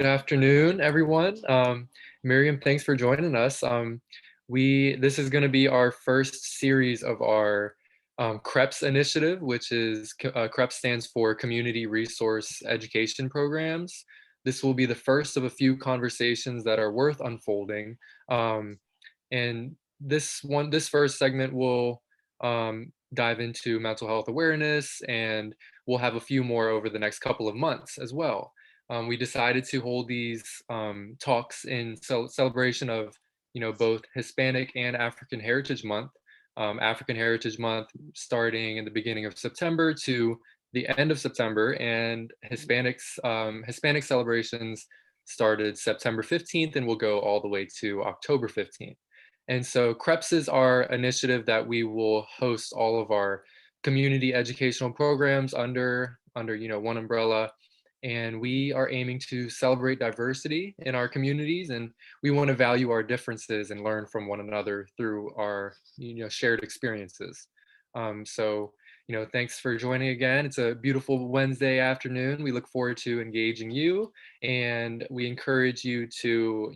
Good afternoon, everyone. Miriam, thanks for joining us. This is going to be our first series of our CREPS initiative, which is CREPS stands for Community Resource Education Programs. This will be the first of a few conversations that are worth unfolding. And this first segment will dive into mental health awareness, and we'll have a few more over the next couple of months as well. We decided to hold these talks in celebration of, both Hispanic and African Heritage Month. African Heritage Month starting in the beginning of September to the end of September, and Hispanic celebrations started September 15th and will go all the way to October 15th. And so CREPS is our initiative that we will host all of our community educational programs under one umbrella, and we are aiming to celebrate diversity in our communities, and we want to value our differences and learn from one another through our shared experiences. So thanks for joining again. It's a beautiful Wednesday afternoon. We look forward to engaging you, and we encourage you to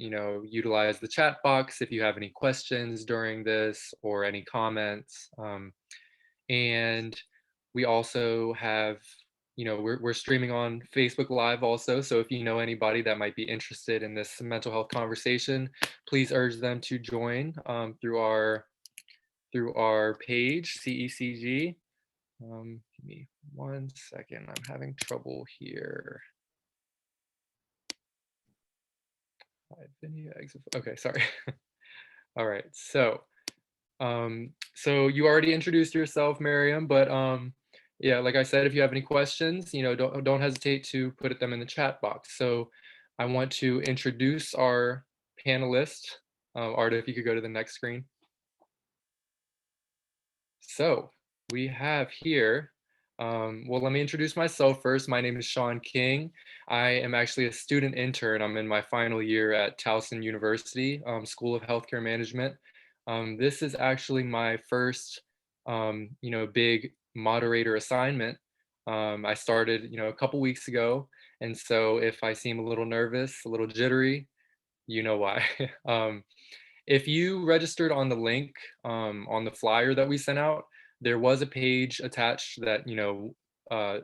utilize the chat box if you have any questions during this or any comments. And we also have, we're streaming on Facebook Live also. So if you know anybody that might be interested in this mental health conversation, please urge them to join through our page, CECG. Give me 1 second. I'm having trouble here. Okay, sorry. All right. So you already introduced yourself, Miriam, but yeah, like I said, if you have any questions, don't hesitate to put them in the chat box. So I want to introduce our panelists. Arda, if you could go to the next screen. So we have here, well, let me introduce myself first. My name is Sean King. I am actually a student intern. I'm in my final year at Towson University, School of Healthcare Management. This is actually my first, big moderator assignment. I started, a couple weeks ago. And so if I seem a little nervous, a little jittery, you know why. If you registered on the link on the flyer that we sent out, there was a page attached that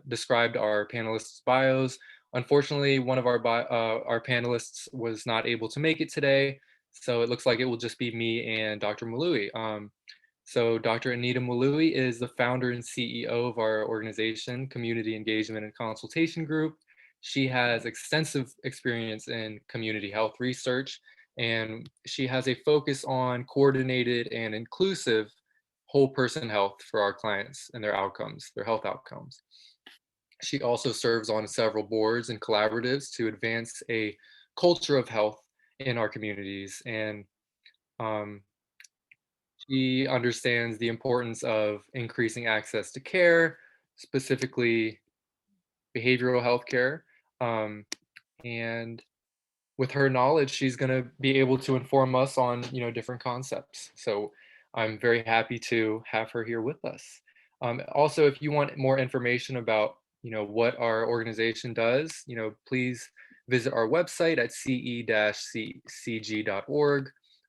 described our panelists' bios. Unfortunately, one of our panelists was not able to make it today, so it looks like it will just be me and Dr. Mwalui. So Dr. Anita Mwalui is the founder and CEO of our organization, Community Engagement and Consultation Group. She has extensive experience in community health research, and she has a focus on coordinated and inclusive whole person health for our clients and their outcomes, their health outcomes. She also serves on several boards and collaboratives to advance a culture of health in our communities. And she understands the importance of increasing access to care, specifically behavioral health care. And with her knowledge, she's going to be able to inform us on, different concepts. So I'm very happy to have her here with us. Also, if you want more information about, what our organization does, please visit our website at ce-cg.org.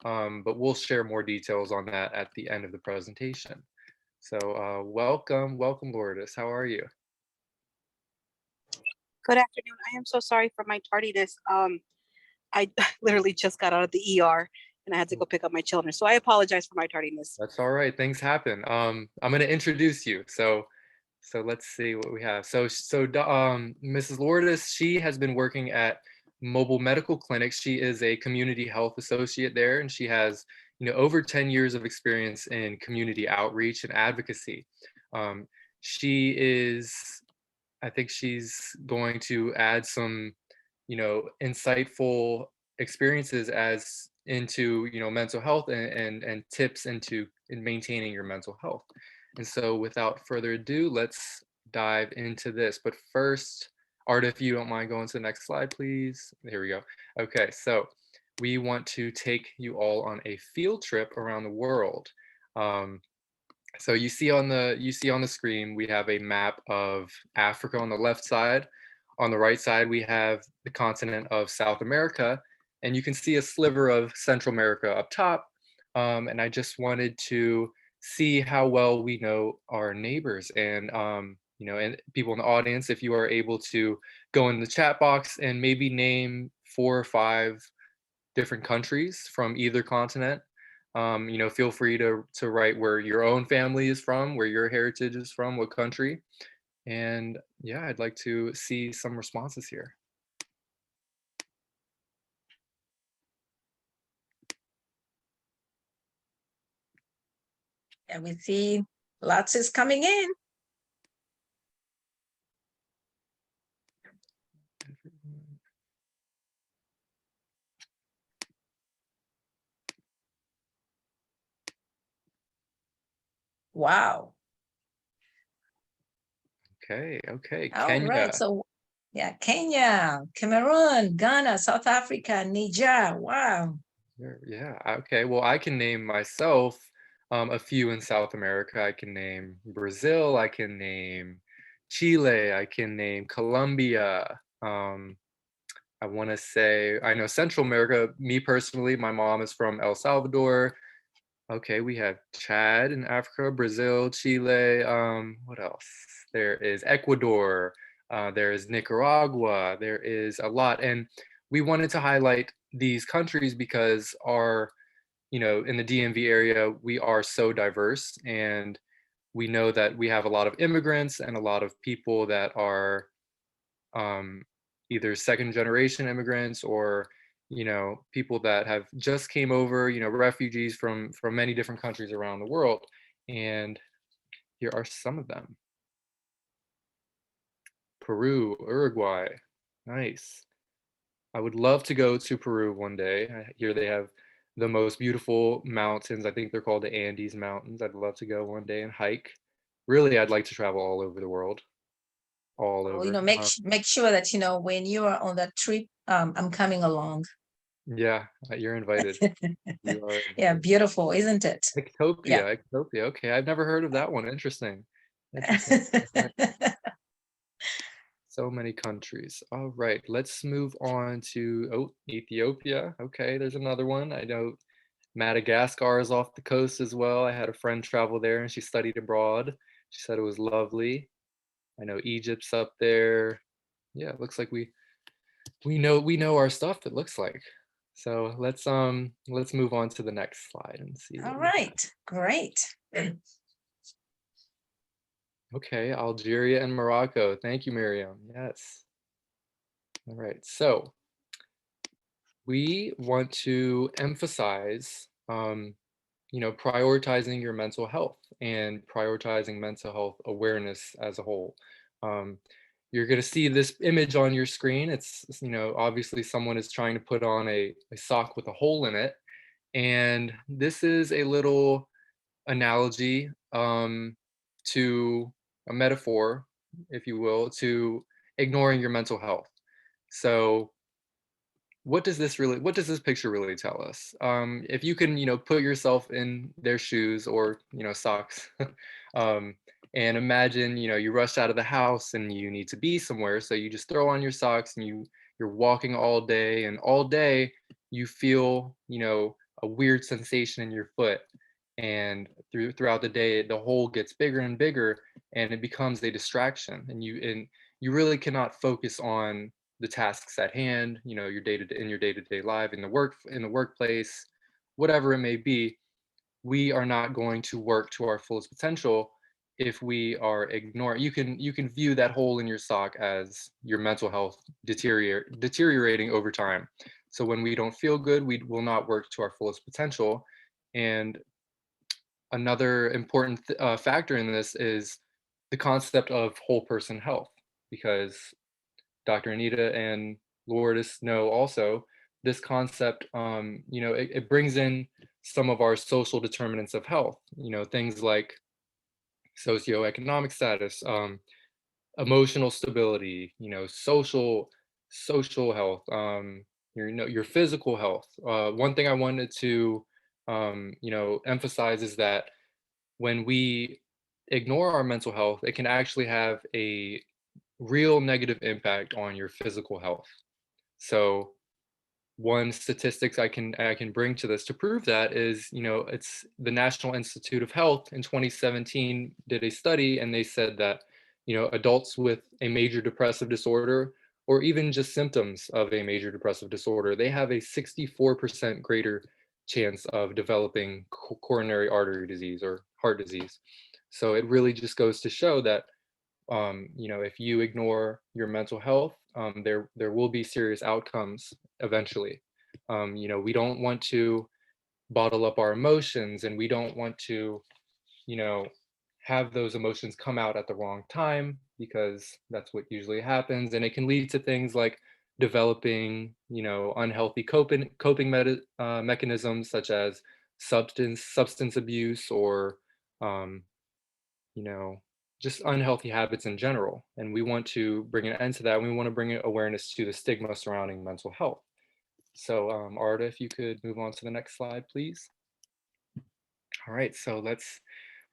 But we'll share more details on that at the end of the presentation. So welcome, Lourdes. How are you? Good afternoon. I am so sorry for my tardiness. I literally just got out of the ER and I had to go pick up my children. So I apologize for my tardiness. That's all right. Things happen. I'm going to introduce you. So let's see what we have. So Mrs. Lourdes, she has been working at Mobile Medical Clinic. She is a community health associate there, and she has, over 10 years of experience in community outreach and advocacy. She is, I think she's going to add some, insightful experiences as into, mental health and tips in maintaining your mental health. And so without further ado, let's dive into this. But first, Art, if you don't mind going to the next slide, please. Here we go. Okay, so we want to take you all on a field trip around the world. So you see on the screen, we have a map of Africa on the left side. On the right side, we have the continent of South America, and you can see a sliver of Central America up top. And I just wanted to see how well we know our neighbors and and people in the audience, if you are able to go in the chat box and maybe name 4 or 5 different countries from either continent. Feel free to write where your own family is from, where your heritage is from, what country. And yeah, I'd like to see some responses here. And we see lots is coming in. Wow. Okay. All Kenya. right. So yeah, Kenya, Cameroon, Ghana, South Africa, Niger. Wow. Yeah. Okay. Well, I can name myself a few in South America. I can name Brazil. I can name Chile. I can name Colombia. I want to say I know Central America. Me personally, my mom is from El Salvador. Okay, we have Chad in Africa, Brazil, Chile. What else? There is Ecuador. There is Nicaragua. There is a lot, and we wanted to highlight these countries because in the DMV area, we are so diverse, and we know that we have a lot of immigrants and a lot of people that are um, either second generation immigrants or people that have just came over, refugees from many different countries around the world. And here are some of them: Peru, Uruguay. Nice. I would love to go to Peru one day. I hear they have the most beautiful mountains. I think they're called the Andes Mountains. I'd love to go one day and hike. Really, I'd like to travel all over the world, all Well, over. make sure that when you are on that trip, I'm coming along. Yeah, you're invited. You are Yeah, invited. beautiful, isn't it? Yeah. Ectopia. Okay, I've never heard of that one. Interesting. Alright, so many countries. All right, let's move on to Ethiopia. Okay, there's another one. I know Madagascar is off the coast as well. I had a friend travel there and she studied abroad. She said it was lovely. I know Egypt's up there. Yeah, it looks like we know our stuff, it looks like. So let's move on to the next slide and see All what we have. right, great. Okay, Algeria and Morocco. Thank you, Miriam. Yes. All right. So we want to emphasize, prioritizing your mental health and prioritizing mental health awareness as a whole. Um, you're going to see this image on your screen. It's, obviously someone is trying to put on a sock with a hole in it. And this is a little analogy to a metaphor, if you will, to ignoring your mental health. So what does this picture really tell us? If you can, put yourself in their shoes or, socks, um, and imagine, you rushed out of the house and you need to be somewhere. So you just throw on your socks and you're walking all day, and all day you feel, a weird sensation in your foot. And throughout the day, the hole gets bigger and bigger, and it becomes a distraction. And you really cannot focus on the tasks at hand, your day-to-day life, in the workplace, whatever it may be. We are not going to work to our fullest potential if we are ignoring. You can view that hole in your sock as your mental health deteriorating over time. So when we don't feel good, we will not work to our fullest potential. And another important factor in this is the concept of whole person health, because Dr. Anita and Lourdes know also this concept. It brings in some of our social determinants of health. Things like socioeconomic status, emotional stability. Social health. Your physical health. One thing I wanted to emphasize is that when we ignore our mental health, it can actually have a real negative impact on your physical health. So one statistics I can bring to this to prove that is, it's the National Institute of Health in 2017 did a study, and they said that, adults with a major depressive disorder, or even just symptoms of a major depressive disorder, they have a 64% greater chance of developing coronary artery disease or heart disease. So it really just goes to show that, if you ignore your mental health, there will be serious outcomes eventually. We don't want to bottle up our emotions, and we don't want to, you know, have those emotions come out at the wrong time, because that's what usually happens, and it can lead to things like developing, unhealthy mechanisms, such as substance abuse, or um, you know, just unhealthy habits in general. And we want to bring an end to that. We want to bring awareness to the stigma surrounding mental health. So, Arda, if you could move on to the next slide, please. All right, so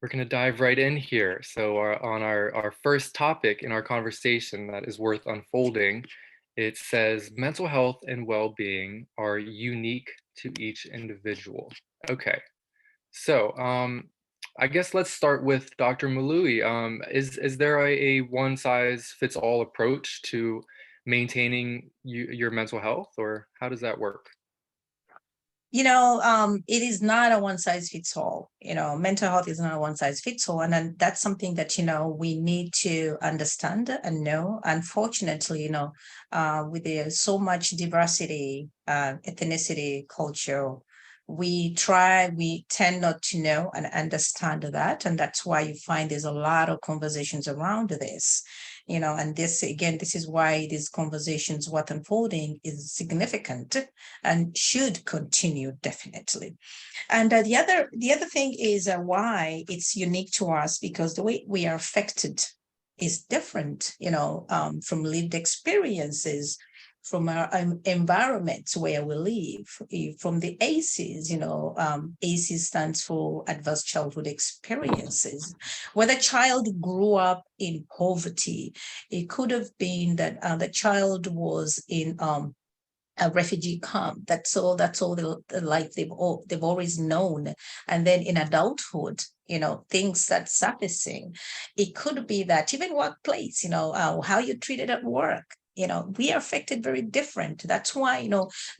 we're going to dive right in here. So, on our first topic in our conversation that is worth unfolding, it says mental health and well-being are unique to each individual. Okay, so, I guess let's start with Dr. Mwalui. Is there a one size fits all approach to maintaining your mental health, or how does that work? It is not a one size fits all. Mental health is not a one size fits all. And then that's something that, we need to understand and know. Unfortunately, with so much diversity, ethnicity, culture, we tend not to know and understand that. And that's why you find there's a lot of conversations around this. And this is why these conversations, what unfolding is significant and should continue definitely. And the other thing is why it's unique to us, because the way we are affected is different, from lived experiences, from our environments where we live, from the ACEs. ACEs stands for Adverse Childhood Experiences. Whether child grew up in poverty, it could have been that the child was in a refugee camp. That's all the life they've always known. And then in adulthood, things start surfacing. It could be that even workplace, how you treated at work, we are affected very different. That's why,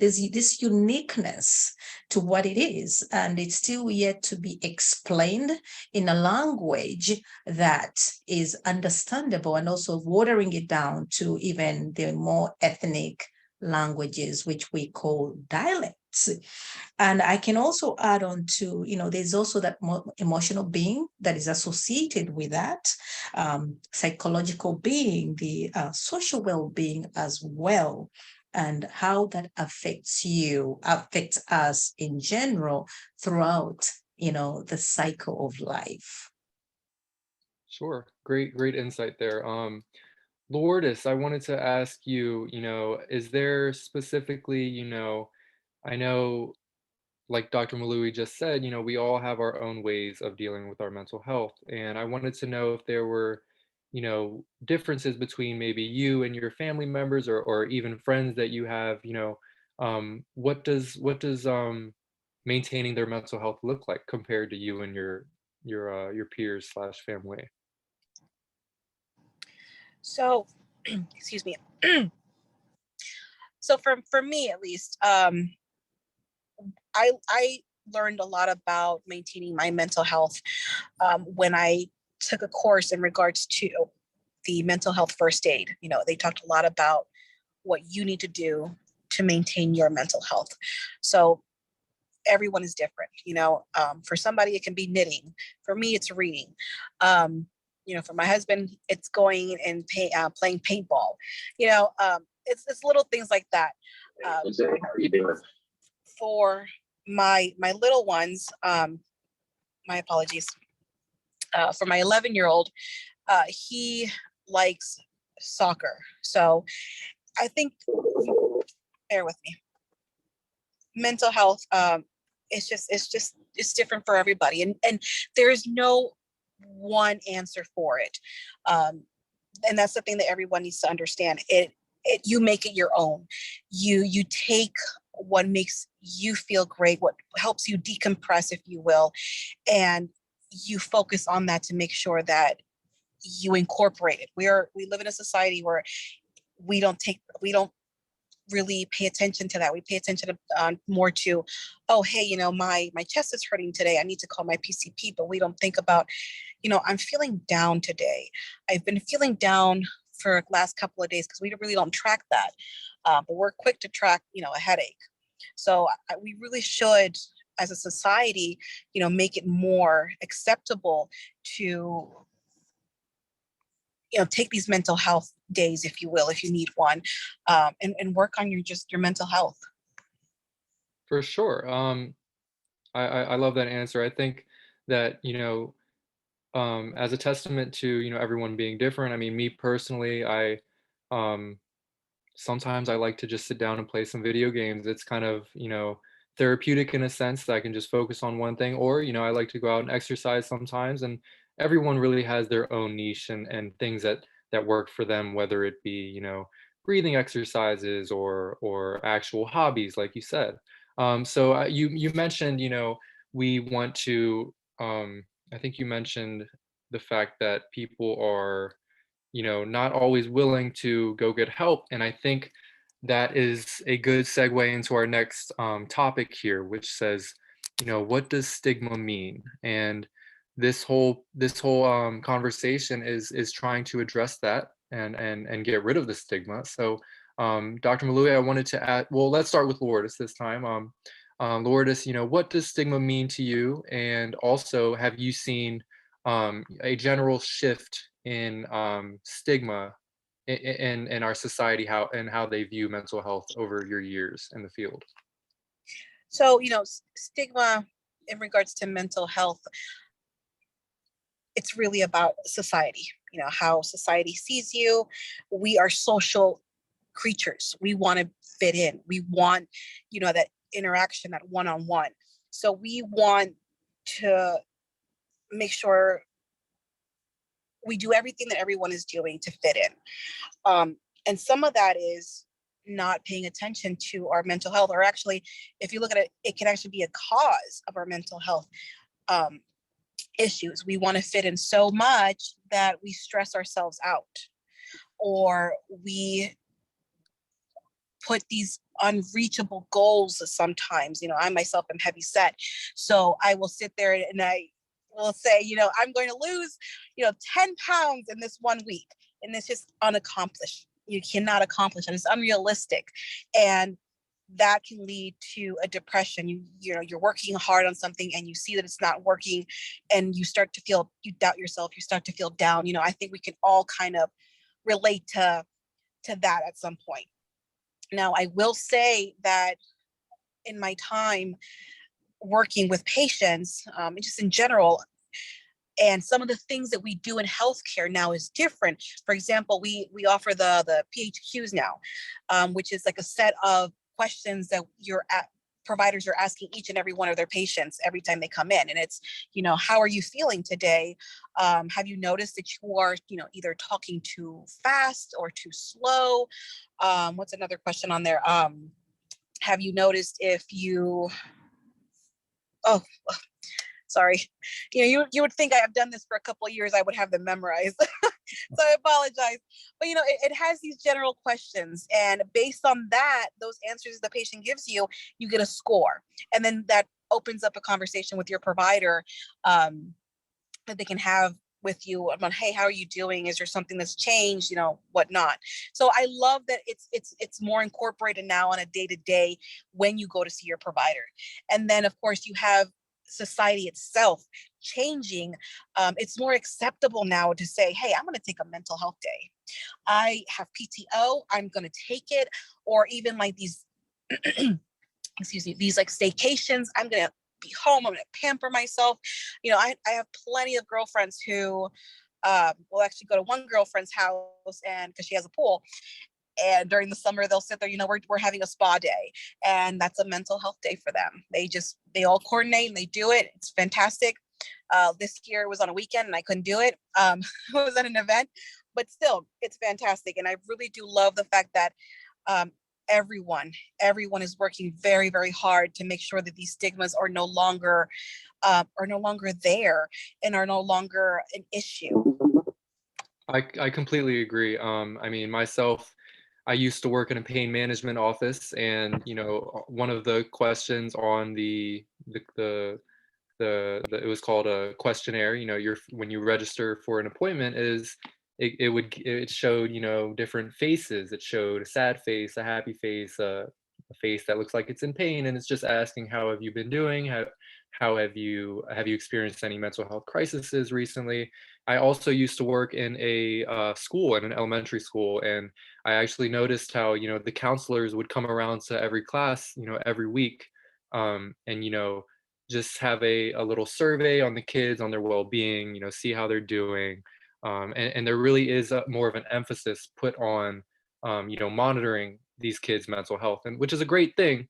there's this uniqueness to what it is, and it's still yet to be explained in a language that is understandable, and also watering it down to even the more ethnic languages, which we call dialects. And I can also add on to, there's also that emotional being that is associated with that, psychological being, the social well-being as well, and how that affects us in general throughout, the cycle of life. Sure, great insight there. Lourdes, I wanted to ask you, is there specifically, I know, like Dr. Malui just said, we all have our own ways of dealing with our mental health. And I wanted to know if there were, differences between maybe you and your family members, or even friends that you have, what does maintaining their mental health look like compared to you and your peers slash family? So, excuse me. So for me at least, I learned a lot about maintaining my mental health when I took a course in regards to the mental health first aid. They talked a lot about what you need to do to maintain your mental health. So everyone is different. For somebody it can be knitting. For me, it's reading. For my husband, it's going and playing paintball. It's little things like that. How are you doing? For my little ones, my apologies. For my 11-year-old, he likes soccer. So I think, bear with me. Mental health, it's different for everybody, and there's no one answer for it. and that's the thing that everyone needs to understand. You make it your own. You take what makes you feel great, what helps you decompress, if you will, and you focus on that to make sure that you incorporate it. We live in a society where we don't really pay attention to that. We pay attention to, more to, oh, hey, my chest is hurting today, I need to call my PCP. But we don't think about, I'm feeling down today. I've been feeling down for the last couple of days, because we really don't track that. But we're quick to track, a headache. So we really should, as a society, make it more acceptable to, take these mental health days, if you will, if you need one, and work on your mental health. For sure. I love that answer. I think that, as a testament to, everyone being different. I mean, me personally, um, sometimes I like to just sit down and play some video games. It's kind of, therapeutic in a sense that I can just focus on one thing. Or, I like to go out and exercise sometimes. And everyone really has their own niche and things that work for them, whether it be, breathing exercises or actual hobbies, like you said. So you mentioned, we want to. I think you mentioned the fact that people are, not always willing to go get help. And I think that is a good segue into our next topic here, which says, what does stigma mean? And this whole conversation is trying to address that and get rid of the stigma. So, Dr. Mwalui, I wanted to add. Well, let's start with Lourdes this time. Lourdes, what does stigma mean to you? And also, have you seen a general shift in stigma in our society, how they view mental health over your years in the field? So, stigma in regards to mental health, it's really about society, how society sees you. We are social creatures. We want to fit in. We want, that interaction, that one-on-one. So we want to make sure we do everything that everyone is doing to fit in. And some of that is not paying attention to our mental health, or actually, if you look at it, it can actually be a cause of our mental health issues. We want to fit in so much that we stress ourselves out, or we put these unreachable goals sometimes. I myself am heavy set. So I will sit there and I will say, I'm going to lose, 10 pounds in this 1 week. And it's just unaccomplished. You cannot accomplish it. It's unrealistic. And that can lead to a depression. You're working hard on something and you see that it's not working, and you doubt yourself. You start to feel down. I think we can all kind of relate to that at some point. Now, I will say that in my time working with patients, and just in general, and some of the things that we do in healthcare now is different. For example, we offer the PHQs now, which is like a set of questions that providers are asking each and every one of their patients every time they come in. And it's, how are you feeling today? Have you noticed that you are, either talking too fast or too slow? What's another question on there? Have you noticed if you, oh, sorry, you would think I have done this for a couple of years, I would have them memorized. So I apologize. But, it has these general questions. And based on that, those answers the patient gives you, you get a score. And then that opens up a conversation with your provider that they can have with you about, hey, how are you doing? Is there something that's changed, whatnot. So I love that it's more incorporated now on a day-to-day when you go to see your provider. And then, of course, you have society itself changing. It's more acceptable now to say, hey, I'm going to take a mental health day. I have PTO, I'm going to take it. Or even like these, excuse me, these like staycations, I'm going to be home, I'm going to pamper myself. I have plenty of girlfriends who will actually go to one girlfriend's house, and because she has a pool, and during the summer they'll sit there, we're having a spa day, and that's a mental health day for them. They all coordinate and they do it. It's fantastic. This year it was on a weekend and I couldn't do it. It was at an event, but still, it's fantastic. And I really do love the fact that um, everyone is working very, very hard to make sure that these stigmas are no longer there and are no longer an issue. I completely agree. I mean, myself, I used to work in a pain management office, and one of the questions on the it was called a questionnaire. When you register for an appointment, it showed different faces. It showed a sad face, a happy face, a face that looks like it's in pain, and it's just asking, how have you been doing? How have you experienced any mental health crises recently? I also used to work in a school, in an elementary school, and I actually noticed how the counselors would come around to every class every week, and just have a little survey on the kids, on their well-being, see how they're doing. And there really is more of an emphasis put on monitoring these kids' mental health, and which is a great thing.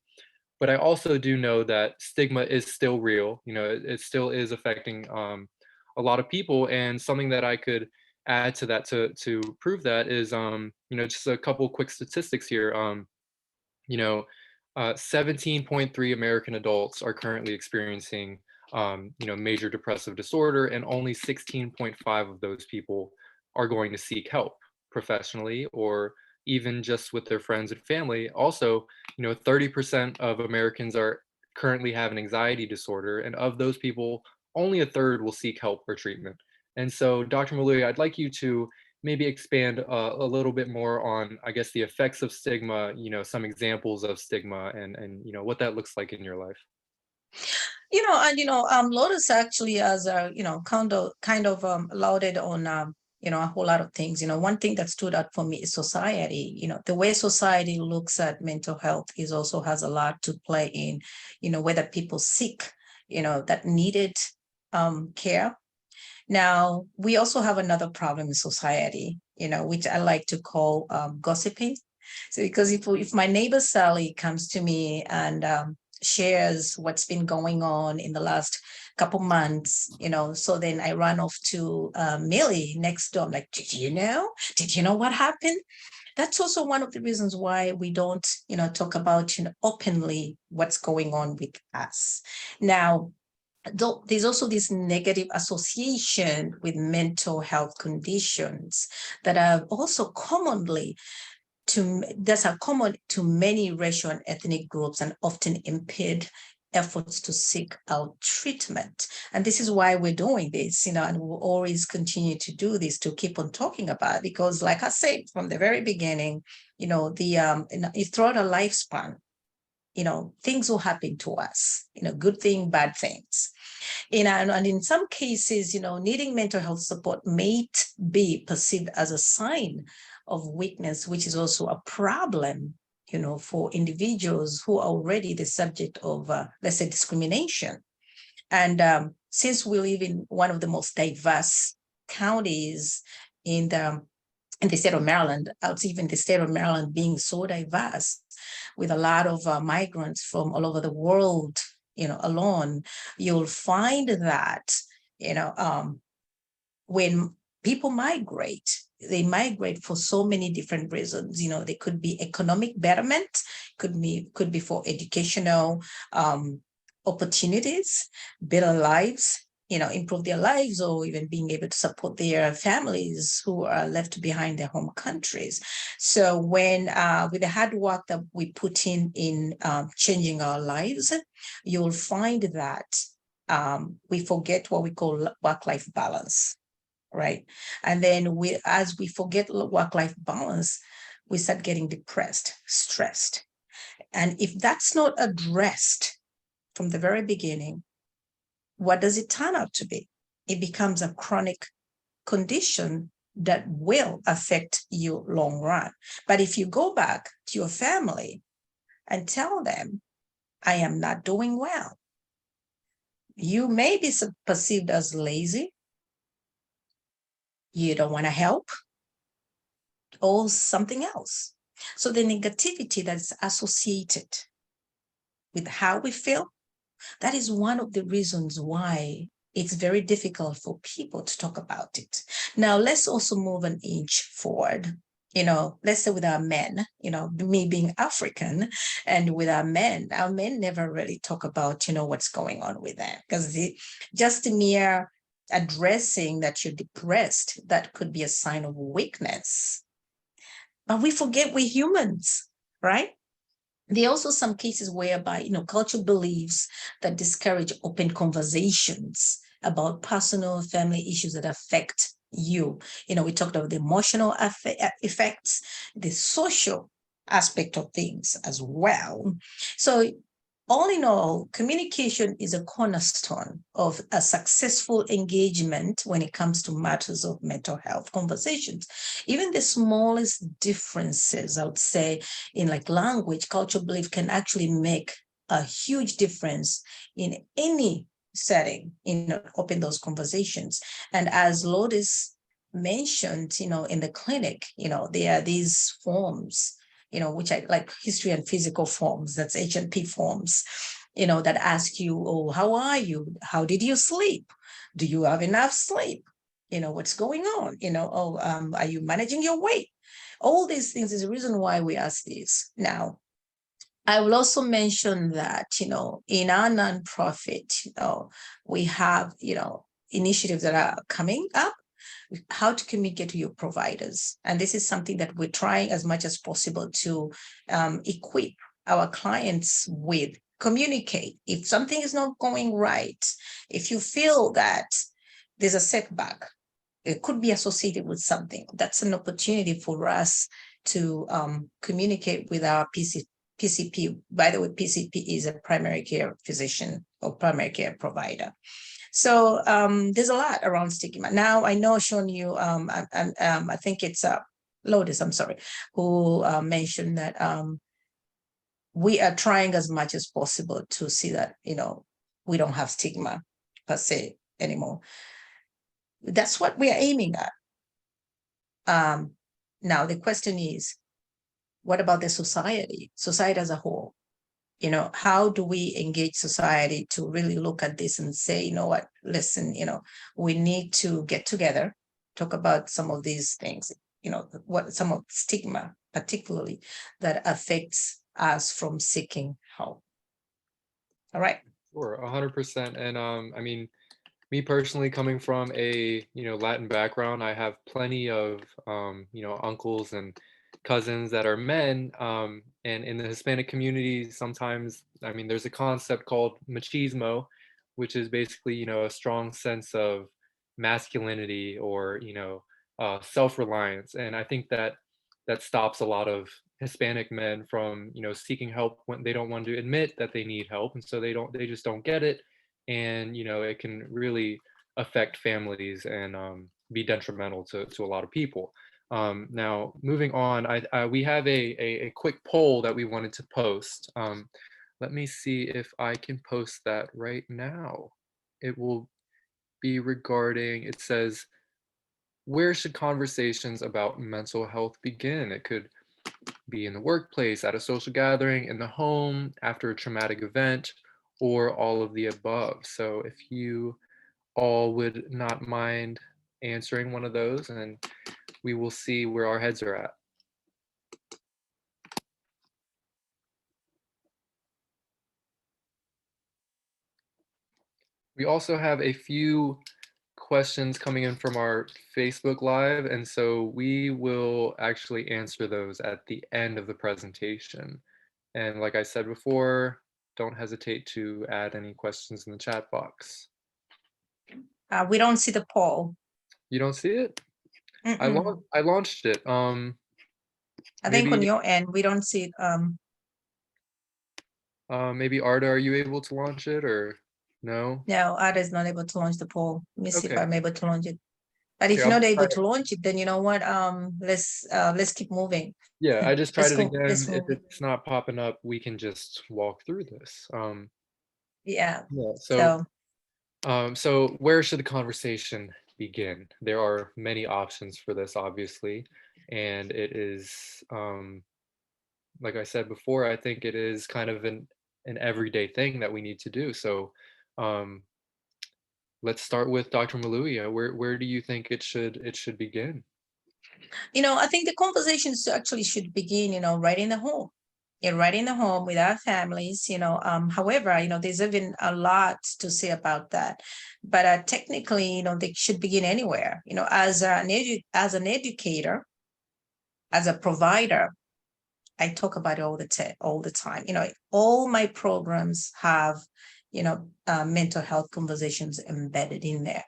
But I also do know that stigma is still real. It still is affecting a lot of people. And something that I could add to that, to prove that, is just a couple quick statistics here. You know, 17.3 American adults are currently experiencing, major depressive disorder, and only 16.5 of those people are going to seek help professionally, or even just with their friends and family. Also, 30% of Americans are currently have an anxiety disorder, and of those people, only a third will seek help or treatment. And so, Dr. Mwalui, I'd like you to maybe expand a little bit more on, I guess, the effects of stigma, some examples of stigma, and what that looks like in your life. Lourdes actually has kind of lauded on a whole lot of things. One thing that stood out for me is society. The way society looks at mental health is also has a lot to play in, whether people seek, that needed care. Now, we also have another problem in society, which I like to call gossiping. So, because if my neighbor Sally comes to me and shares what's been going on in the last couple months, so then I run off to Millie next door. I'm like, did you know? Did you know what happened? That's also one of the reasons why we don't, talk about, openly what's going on with us. Now, there's also this negative association with mental health conditions that are also common to many racial and ethnic groups, and often impede efforts to seek out treatment. And this is why we're doing this, and we'll always continue to do this, to keep on talking about it, because like I said from the very beginning, throughout a lifespan, things will happen to us, good things, bad things. And in some cases, needing mental health support may be perceived as a sign of weakness, which is also a problem, for individuals who are already the subject of, let's say, discrimination. And since we live in one of the most diverse counties in the state of Maryland, even the state of Maryland being so diverse, with a lot of migrants from all over the world, alone, you'll find that, when people migrate, they migrate for so many different reasons. They could be economic betterment, could be for educational opportunities, better lives, improve their lives, or even being able to support their families who are left behind their home countries. So when with the hard work that we put in changing our lives, you'll find that we forget what we call work-life balance, right? And then as we forget work-life balance, we start getting depressed, stressed. And if that's not addressed from the very beginning, what does it turn out to be? It becomes a chronic condition that will affect you long run. But if you go back to your family and tell them, I am not doing well, you may be perceived as lazy, you don't want to help, or something else. So the negativity that's associated with how we feel, that is one of the reasons why it's very difficult for people to talk about it. Now, let's also move an inch forward. Let's say with our men, me being African, and with our men never really talk about, what's going on with them, because just the mere addressing that you're depressed, that could be a sign of weakness. But we forget we're humans, right? There are also some cases whereby, cultural beliefs that discourage open conversations about personal family issues that affect you. We talked about the emotional effects, the social aspect of things as well. So all in all, communication is a cornerstone of a successful engagement when it comes to matters of mental health conversations. Even the smallest differences, I would say, in like language, cultural belief can actually make a huge difference in any setting, open those conversations. And as Lourdes mentioned, in the clinic, there are these forms, which I like, history and physical forms, that's H&P forms, that ask you, oh, how are you? How did you sleep? Do you have enough sleep? What's going on? Are you managing your weight? All these things is the reason why we ask this. Now, I will also mention that, in our nonprofit, we have, initiatives that are coming up, how to communicate to your providers. And this is something that we're trying as much as possible to equip our clients with. Communicate. If something is not going right, if you feel that there's a setback, it could be associated with something, that's an opportunity for us to communicate with our PCP. By the way, PCP is a primary care physician or primary care provider. So there's a lot around stigma. Now, I know, Sean, you, I think it's Lourdes, I'm sorry, who mentioned that we are trying as much as possible to see that, we don't have stigma per se anymore. That's what we are aiming at. Now, the question is, what about the society as a whole? How do we engage society to really look at this and say, what, listen, we need to get together, talk about some of these things, what some of stigma, particularly, that affects us from seeking help. All right. Sure, 100%. And I mean, me personally, coming from a Latin background, I have plenty of uncles and cousins that are men, and in the Hispanic community, sometimes, I mean, there's a concept called machismo, which is basically a strong sense of masculinity or self-reliance, and I think that stops a lot of Hispanic men from seeking help when they don't want to admit that they need help, and so they just don't get it, and it can really affect families and be detrimental to a lot of people. Now, moving on, we have a quick poll that we wanted to post. Let me see if I can post that right now. It will be regarding, it says, where should conversations about mental health begin? It could be in the workplace, at a social gathering, in the home, after a traumatic event, or all of the above. So if you all would not mind answering one of those, and we will see where our heads are at. We also have a few questions coming in from our Facebook Live, and so we will actually answer those at the end of the presentation. And like I said before, don't hesitate to add any questions in the chat box. We don't see the poll. You don't see it? I launched it. I think on your end, we don't see it. Maybe Arda, are you able to launch it or no? No, Arda is not able to launch the poll. Let me see if Okay. I'm able to launch it. But if Okay, you're I'll not able try to launch it, then you know what? Let's keep moving. Yeah, I just tried it again. Let's If move. it's not popping up, we can just walk through this. Yeah. Yeah. So where should the conversation begin? There are many options for this, obviously, and it is, like I said before, I think it is kind of an everyday thing that we need to do. So, Let's start with Dr. Mwalui. Where do you think it should begin? I think the conversations actually should begin, right in the home. Yeah, right in the home with our families, however, there's even a lot to say about that. But technically, they should begin anywhere, as as an educator, as a provider. I talk about it all the time. All my programs have, mental health conversations embedded in there.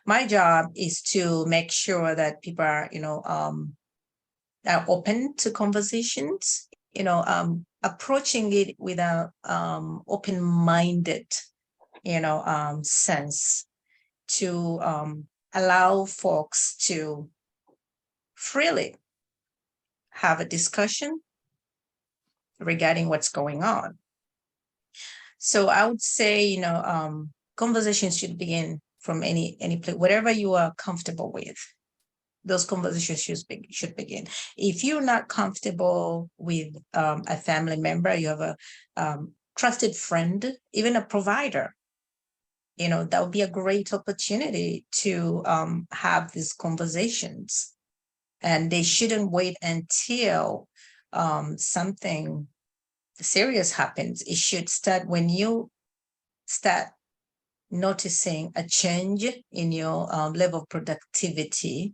My job is to make sure that people are open to conversations, approaching it with a open-minded, sense to allow folks to freely have a discussion regarding what's going on. So I would say, conversations should begin from any place, whatever you are comfortable with. Those conversations should begin. If you're not comfortable with a family member, you have a trusted friend, even a provider, that would be a great opportunity to have these conversations. And they shouldn't wait until something serious happens. It should start when you start noticing a change in your level of productivity.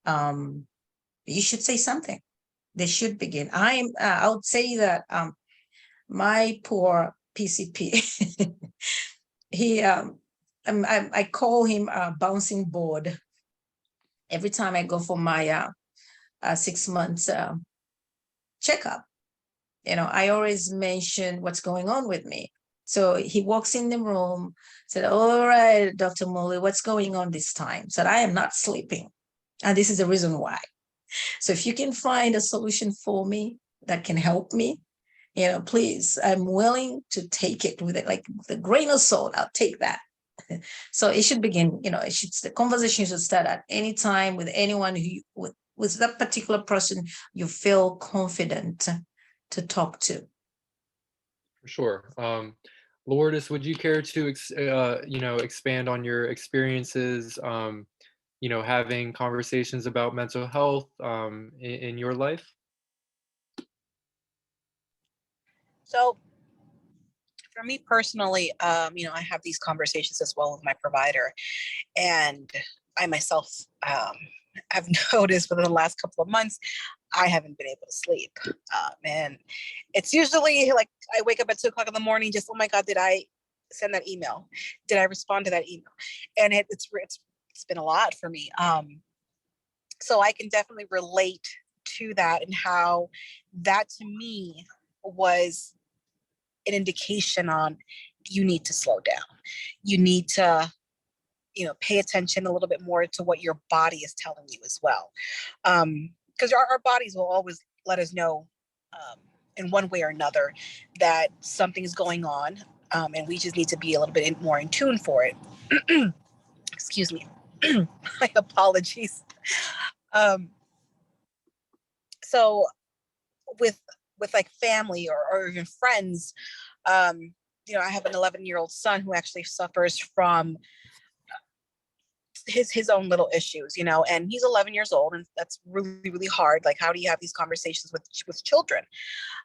You should say something. They should begin. I would say that my poor PCP, he I call him a bouncing board. Every time I go for my 6 months checkup, I always mention what's going on with me. So he walks in the room, said, "All right, Dr. Mwalui, what's going on this time?" Said, "I am not sleeping. And this is the reason why. So if you can find a solution for me that can help me, please, I'm willing to take it with it, like with a grain of salt. I'll take that." So it should begin, the conversation should start at any time with anyone who, with that particular person you feel confident to talk to. For sure. Lourdes, would you care to expand on your experiences, having conversations about mental health in your life? So for me personally, I have these conversations as well with my provider, and I myself have noticed within the last couple of months, I haven't been able to sleep. And it's usually like I wake up at 2 o'clock in the morning, just, oh my God, did I send that email? Did I respond to that email? And it's been a lot for me. So I can definitely relate to that, and how that to me was an indication on, you need to slow down. You need to, pay attention a little bit more to what your body is telling you as well. Because our bodies will always let us know in one way or another that something is going on, and we just need to be a little bit more in tune for it. Excuse me. My apologies. So with like family or even friends, I have an 11-year-old son who actually suffers from his own little issues, and he's 11 years old, and that's really, really hard. Like, how do you have these conversations with children?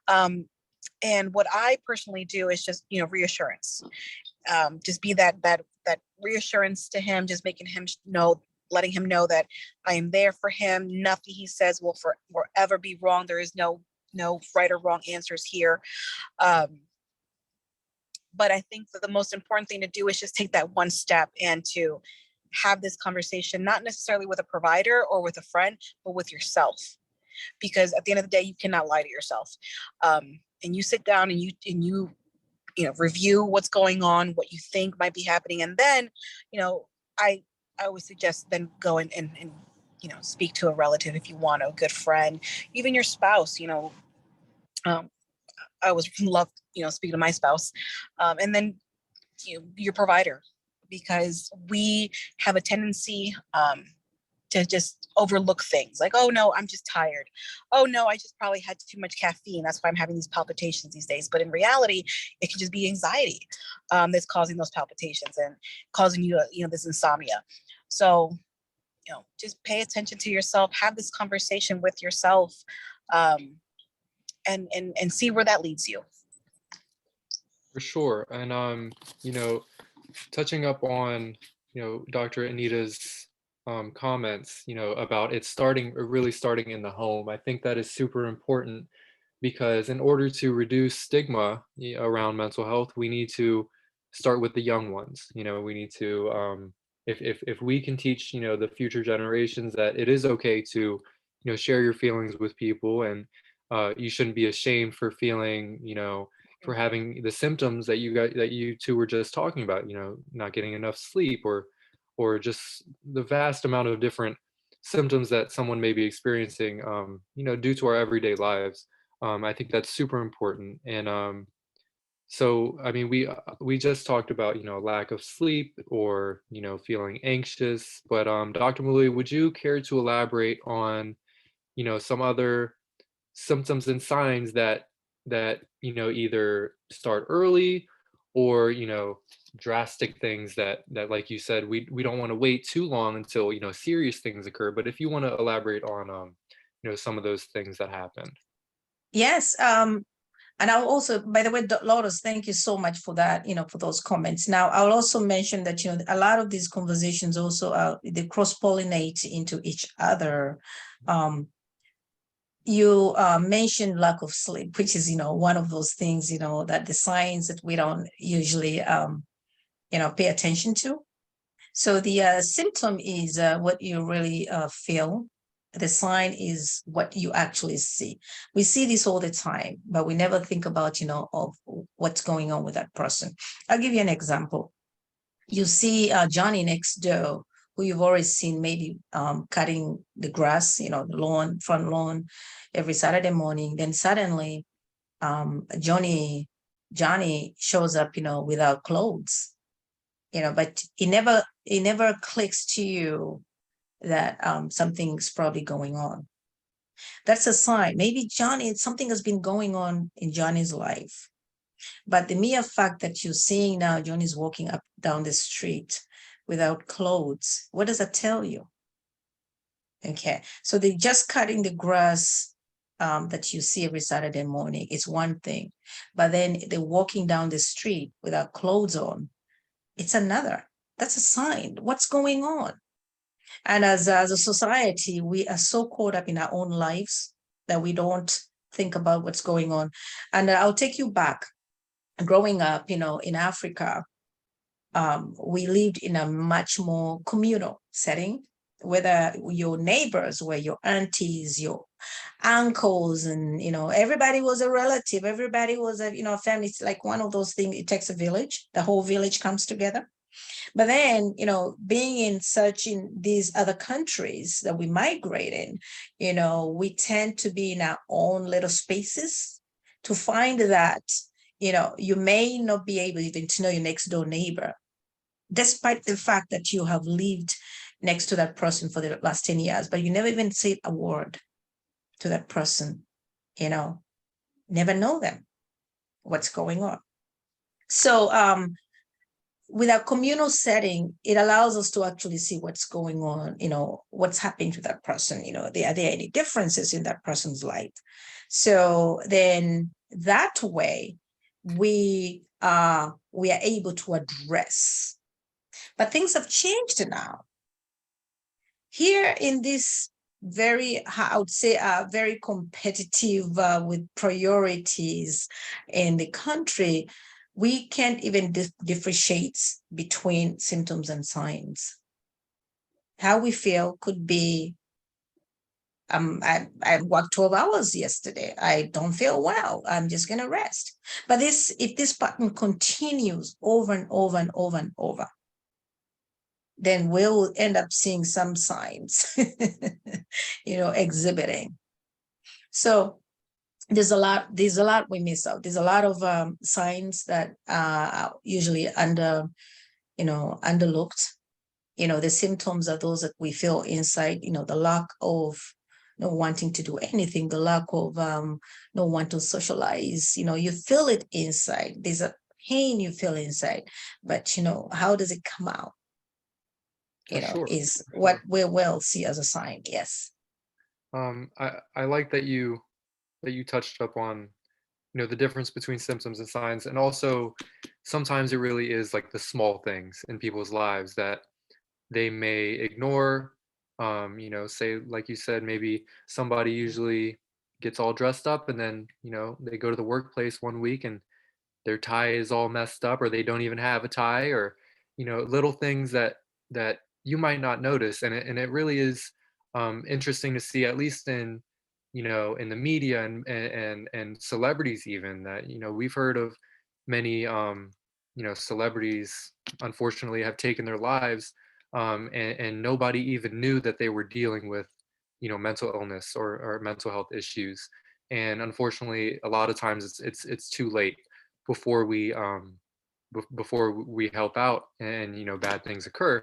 And what I personally do is just, reassurance. Just be that reassurance to him, just making him know, letting him know that I am there for him. Nothing he says will forever be wrong. There is no right or wrong answers here. But I think that the most important thing to do is just take that one step and to have this conversation, not necessarily with a provider or with a friend, but with yourself. Because at the end of the day, you cannot lie to yourself. And you sit down and you review what's going on, what you think might be happening. And then, I always suggest then go and speak to a relative if you want, a good friend, even your spouse. I always love, speaking to my spouse, and then your provider, because we have a tendency to just overlook things like, oh no, I'm just tired. Oh no, I just probably had too much caffeine. That's why I'm having these palpitations these days. But in reality, it can just be anxiety that's causing those palpitations and causing you, this insomnia. So, just pay attention to yourself, have this conversation with yourself, and see where that leads you. For sure. And touching up on, Dr. Anita's comments, about it really starting in the home. I think that is super important because in order to reduce stigma around mental health, we need to start with the young ones. We need to, if we can teach, the future generations that it is okay to, share your feelings with people, and you shouldn't be ashamed for feeling, for having the symptoms that you two were just talking about, not getting enough sleep, or just the vast amount of different symptoms that someone may be experiencing, due to our everyday lives. I think that's super important. And so, I mean, we just talked about, lack of sleep, or, feeling anxious. But Dr. Mwalui, would you care to elaborate on, some other symptoms and signs that either start early, or drastic things that like you said, we don't want to wait too long until serious things occur. But if you want to elaborate on some of those things that happened. Yes. And I'll also, by the way, Lourdes, thank you so much for that, for those comments. Now, I'll also mention that, a lot of these conversations also, they cross-pollinate into each other. You mentioned lack of sleep, which is, one of those things, that the signs that we don't usually, pay attention to. So the symptom is what you really feel. The sign is what you actually see. We see this all the time, but we never think about, of what's going on with that person. I'll give you an example. You see Johnny next door, who you've always seen maybe cutting the grass, the front lawn every Saturday morning. Then suddenly Johnny shows up, without clothes, but it never clicks to you that something's probably going on. That's a sign. Maybe something has been going on in Johnny's life. But the mere fact that you're seeing now Johnny's walking up down the street without clothes, what does that tell you? Okay, so they're just cutting the grass that you see every Saturday morning is one thing. But then they're walking down the street without clothes on. It's another. That's a sign. What's going on? And as a society, we are so caught up in our own lives that we don't think about what's going on. And I'll take you back. Growing up, in Africa, we lived in a much more communal setting, whether your neighbors were your aunties, your uncles, and, everybody was a relative. Everybody was a, family. It's like one of those things, it takes a village. The whole village comes together. But then, being in these other countries that we migrate in, we tend to be in our own little spaces to find that, you may not be able even to know your next door neighbor, despite the fact that you have lived next to that person for the last 10 years, but you never even said a word to that person, never know them, what's going on. So, with our communal setting, it allows us to actually see what's going on, what's happening to that person, are there any differences in that person's life? So then that way we are able to address. But things have changed now. Here in this I would say, very competitive with priorities in the country, we can't even differentiate between symptoms and signs. How we feel could be, I worked 12 hours yesterday. I don't feel well. I'm just going to rest. But if this pattern continues over and over and over and over, then we'll end up seeing some signs, exhibiting. So there's a lot we miss out. There's a lot of signs that are usually underlooked, The symptoms are those that we feel inside, the lack of not wanting to do anything, the lack of not want to socialize, you feel it inside. There's a pain you feel inside, but how does it come out? Sure. Is what we will see as a sign. Yes. I like that you touched up on the difference between symptoms and signs, and also sometimes it really is like the small things in people's lives that they may ignore. Say, like you said, maybe somebody usually gets all dressed up and then they go to the workplace one week and their tie is all messed up, or they don't even have a tie, or little things that you might not notice. And it really is interesting to see, at least in the media and celebrities, even, that we've heard of many celebrities unfortunately have taken their lives, and nobody even knew that they were dealing with mental illness or mental health issues. And unfortunately, a lot of times it's too late before we help out, and bad things occur.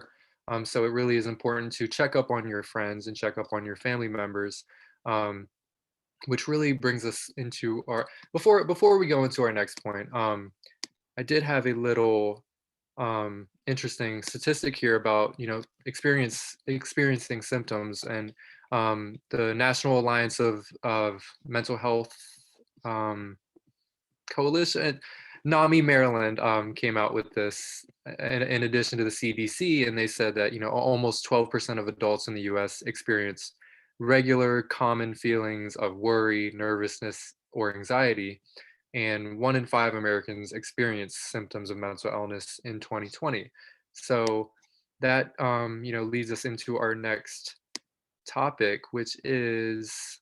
So it really is important to check up on your friends and check up on your family members, which really brings us into our, before we go into our next point. I did have a little interesting statistic here about experiencing symptoms, and the National Alliance of Mental Health Coalition, NAMI Maryland, came out with this in addition to the CDC, and they said that almost 12% of adults in the U.S. experience regular common feelings of worry, nervousness, or anxiety, and 1 in 5 Americans experienced symptoms of mental illness in 2020. So that leads us into our next topic, which is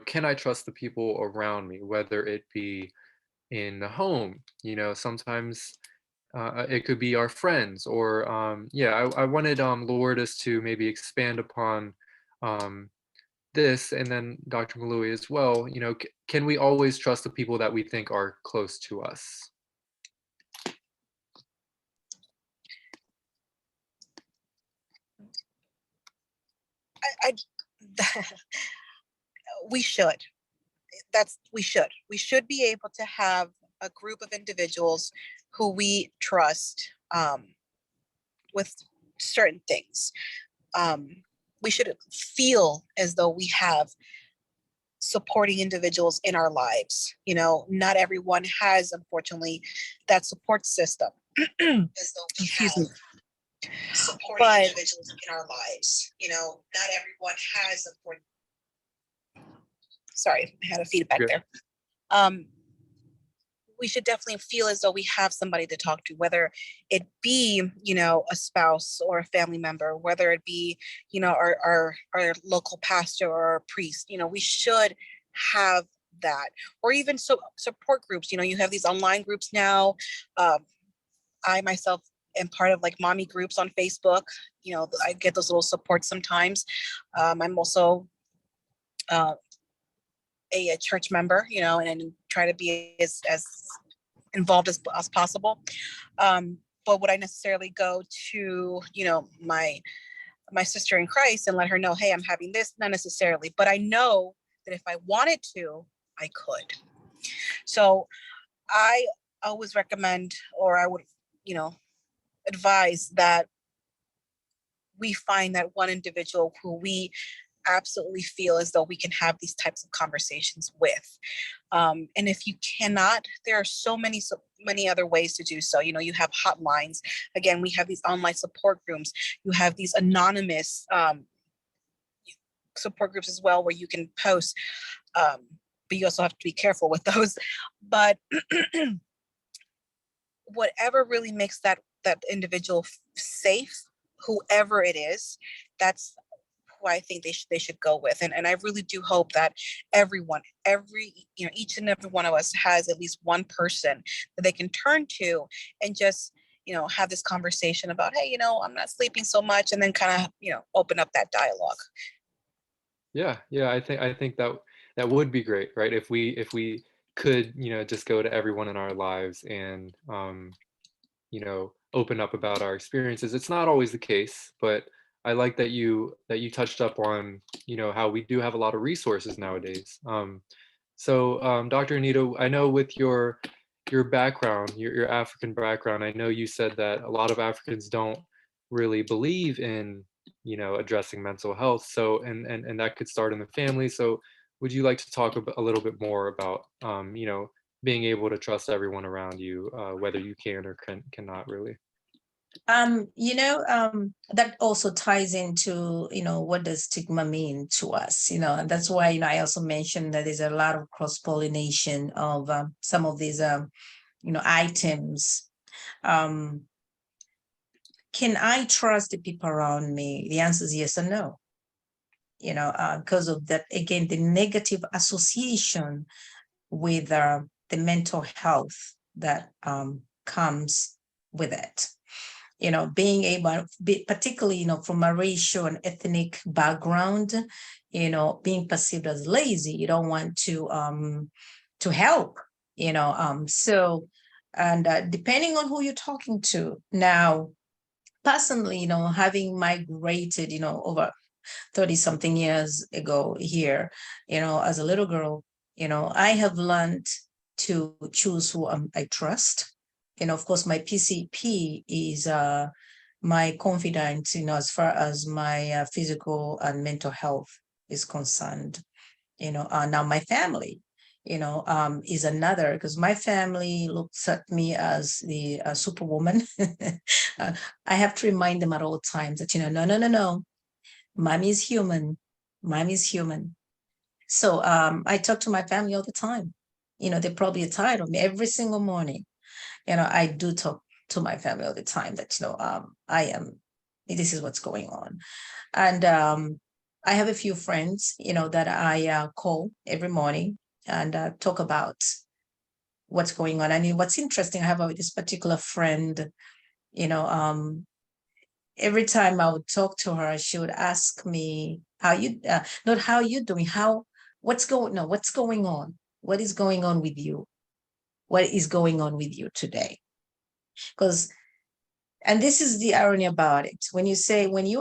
can I trust the people around me, whether it be in the home? Sometimes it could be our friends, or I wanted Lourdes to maybe expand upon this, and then Dr. Mwalui as well. Can we always trust the people that we think are close to us? I we should. We should be able to have a group of individuals who we trust with certain things. We should feel as though we have supporting individuals in our lives. Not everyone has, unfortunately, that support system. Excuse me. Supporting individuals in our lives. Not everyone has support. Sorry, I had a feedback there. We should definitely feel as though we have somebody to talk to, whether it be, a spouse or a family member, whether it be, our local pastor or a priest. We should have that, or even support groups. You have these online groups now. I myself am part of like mommy groups on Facebook. I get those little supports sometimes. I'm also a church member, and try to be as involved as possible. But would I necessarily go to, my sister in Christ and let her know, hey, I'm having this? Not necessarily, but I know that if I wanted to, I could. So I always recommend, or I would, advise that we find that one individual who we absolutely feel as though we can have these types of conversations with. And if you cannot, there are so many other ways to do so. You have hotlines. Again, we have these online support rooms. You have these anonymous support groups as well, where you can post, but you also have to be careful with those. But whatever really makes that individual safe, whoever it is, that's who I think they should go with. And I really do hope that each and every one of us has at least one person that they can turn to and just, have this conversation about, hey, I'm not sleeping so much, and then kind of, open up that dialogue. Yeah, I think that would be great, right? If we could, just go to everyone in our lives and open up about our experiences. It's not always the case, but I like that you touched up on, how we do have a lot of resources nowadays. So, Dr. Anita, I know with your background, your African background, I know you said that a lot of Africans don't really believe in, addressing mental health. So, and that could start in the family. So, would you like to talk a little bit more about, being able to trust everyone around you, whether you can or cannot really? That also ties into, what does stigma mean to us, and that's why, I also mentioned that there's a lot of cross-pollination of some of these, items. Can I trust the people around me? The answer is yes and no. Because of that, again, the negative association with the mental health that comes with it. Being able, particularly, from a racial and ethnic background, being perceived as lazy, you don't want to help, so, and depending on who you're talking to. Now, personally, having migrated, over 30 something years ago here, as a little girl, I have learned to choose who I trust. Of course, my PCP is my confidant, as far as my physical and mental health is concerned. Now my family, is another, because my family looks at me as the superwoman. I have to remind them at all times that, no, mommy is human. Mommy is human. So I talk to my family all the time. They're probably tired of me every single morning. I do talk to my family all the time that, this is what's going on. And I have a few friends, that I call every morning and talk about what's going on. And what's interesting, I have this particular friend, every time I would talk to her, she would ask me, not how you doing, what's going on? What is going on with you? What is going on with you today? And this is the irony about it. When you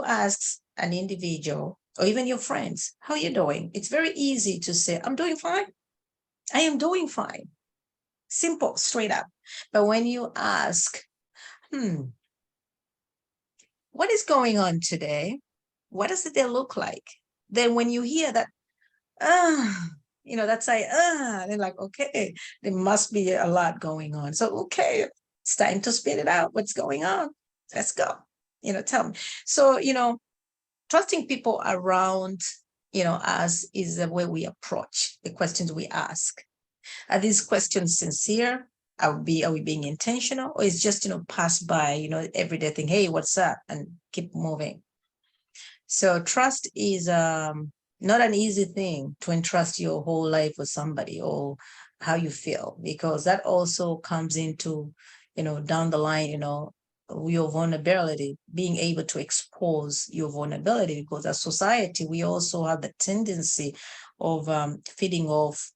ask an individual or even your friends, how are you doing? It's very easy to say, I'm doing fine. I am doing fine. Simple, straight up. But when you ask, what is going on today? What does it look like? Then when you hear that, that's like, they're like, okay, there must be a lot going on. So, okay, it's time to spit it out. What's going on? Let's go. Tell me. So, trusting people around, us is the way we approach the questions we ask. Are these questions sincere? Are we being intentional? Or is just, pass by, everyday thing, hey, what's up? And keep moving. So trust is not an easy thing to entrust your whole life with somebody or how you feel, because that also comes into, down the line, your vulnerability, being able to expose your vulnerability, because as society, we also have the tendency of feeding off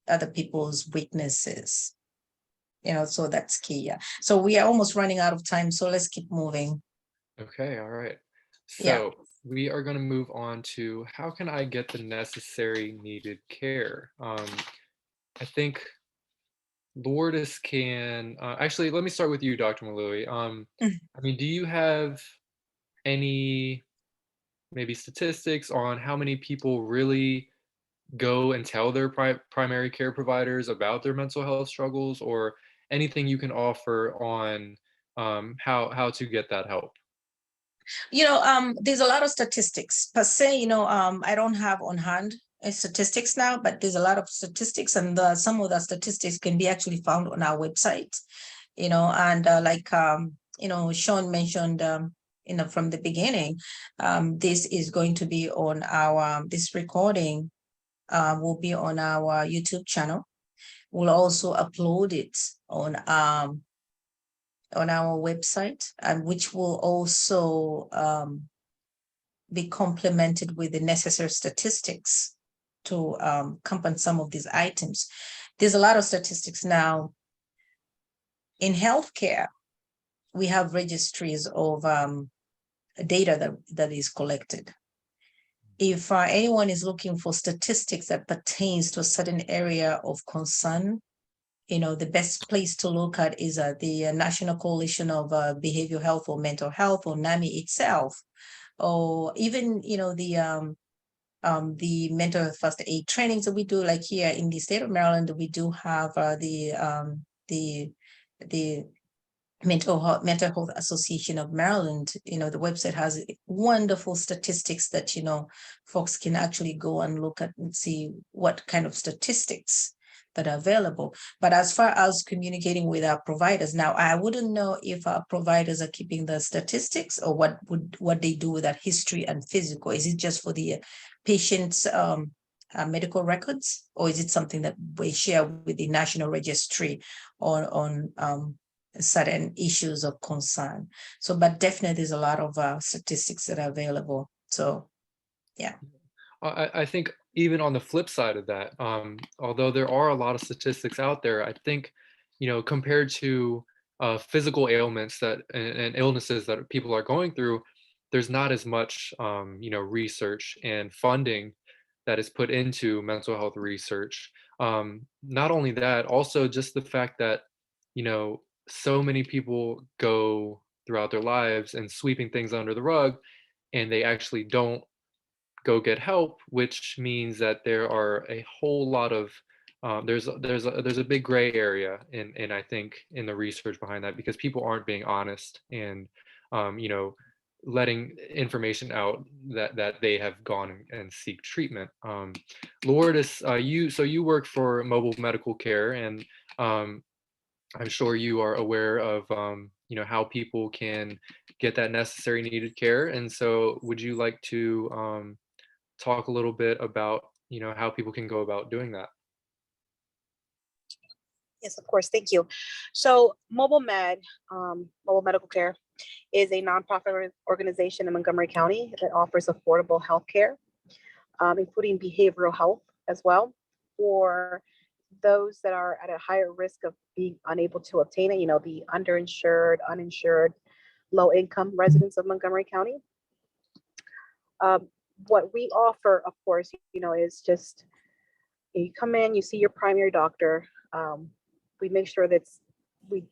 other people's weaknesses. So that's key. Yeah. So we are almost running out of time. So let's keep moving. Okay. All right. So Yeah. we are going to move on to how can I get the necessary needed care? I think Lourdes can actually, let me start with you, Dr. Mwalui. I mean, do you have any maybe statistics on how many people really go and tell their primary care providers about their mental health struggles, or anything you can offer on how to get that help? There's a lot of statistics per se, I don't have on hand statistics now, but there's a lot of statistics, and some of the statistics can be actually found on our website, and like, Sean mentioned, from the beginning, this is going to be on this recording will be on our YouTube channel. We'll also upload it on our website, and which will also be complemented with the necessary statistics to accompany some of these items. There's a lot of statistics now in healthcare. we have registries of data that is collected. If anyone is looking for statistics that pertains to a certain area of concern, the best place to look at is the National Coalition of Behavioral Health or Mental Health, or NAMI itself, or even the mental health first aid trainings that we do. Like here in the state of Maryland, we do have the Mental Health Association of Maryland. The website has wonderful statistics that folks can actually go and look at and see what kind of statistics that are available. But as far as communicating with our providers, now I wouldn't know if our providers are keeping the statistics, or what they do with that history and physical. Is it just for the patient's medical records, or is it something that we share with the National Registry on certain issues of concern? So, but definitely there's a lot of statistics that are available. So, yeah. I think even on the flip side of that, although there are a lot of statistics out there, I think, compared to physical ailments and illnesses that people are going through, there's not as much, research and funding that is put into mental health research. Not only that, also just the fact that, so many people go throughout their lives and sweeping things under the rug, and they actually don't go get help, which means that there are a whole lot of there's a big gray area in I think in the research behind that, because people aren't being honest and letting information out that they have gone and seek treatment. Lourdes, you work for mobile medical care, and I'm sure you are aware of how people can get that necessary needed care. And so would you like to talk a little bit about how people can go about doing that? Yes, of course. Thank you. So Mobile Medical Care, is a nonprofit organization in Montgomery County that offers affordable health care, including behavioral health as well, for those that are at a higher risk of being unable to obtain it, the underinsured, uninsured, low income residents of Montgomery County. What we offer, of course, is just you come in, you see your primary doctor. We make sure that we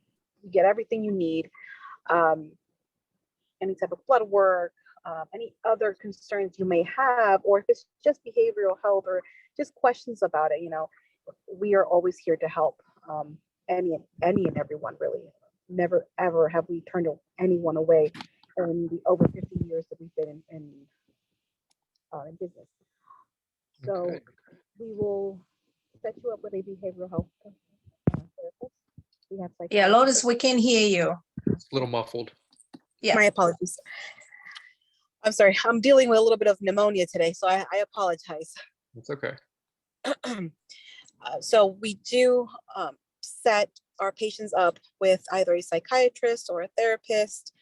get everything you need. Any type of blood work, any other concerns you may have, or if it's just behavioral health or just questions about it, we are always here to help any and everyone, really. Never, ever have we turned anyone away in the over 50 years that we've been in business. So Okay. we will set you up with a behavioral health therapist. We have Yeah, Lourdes, we can hear you. It's a little muffled. Yeah. My apologies. I'm sorry. I'm dealing with a little bit of pneumonia today, so I apologize. It's okay. So we do set our patients up with either a psychiatrist or a therapist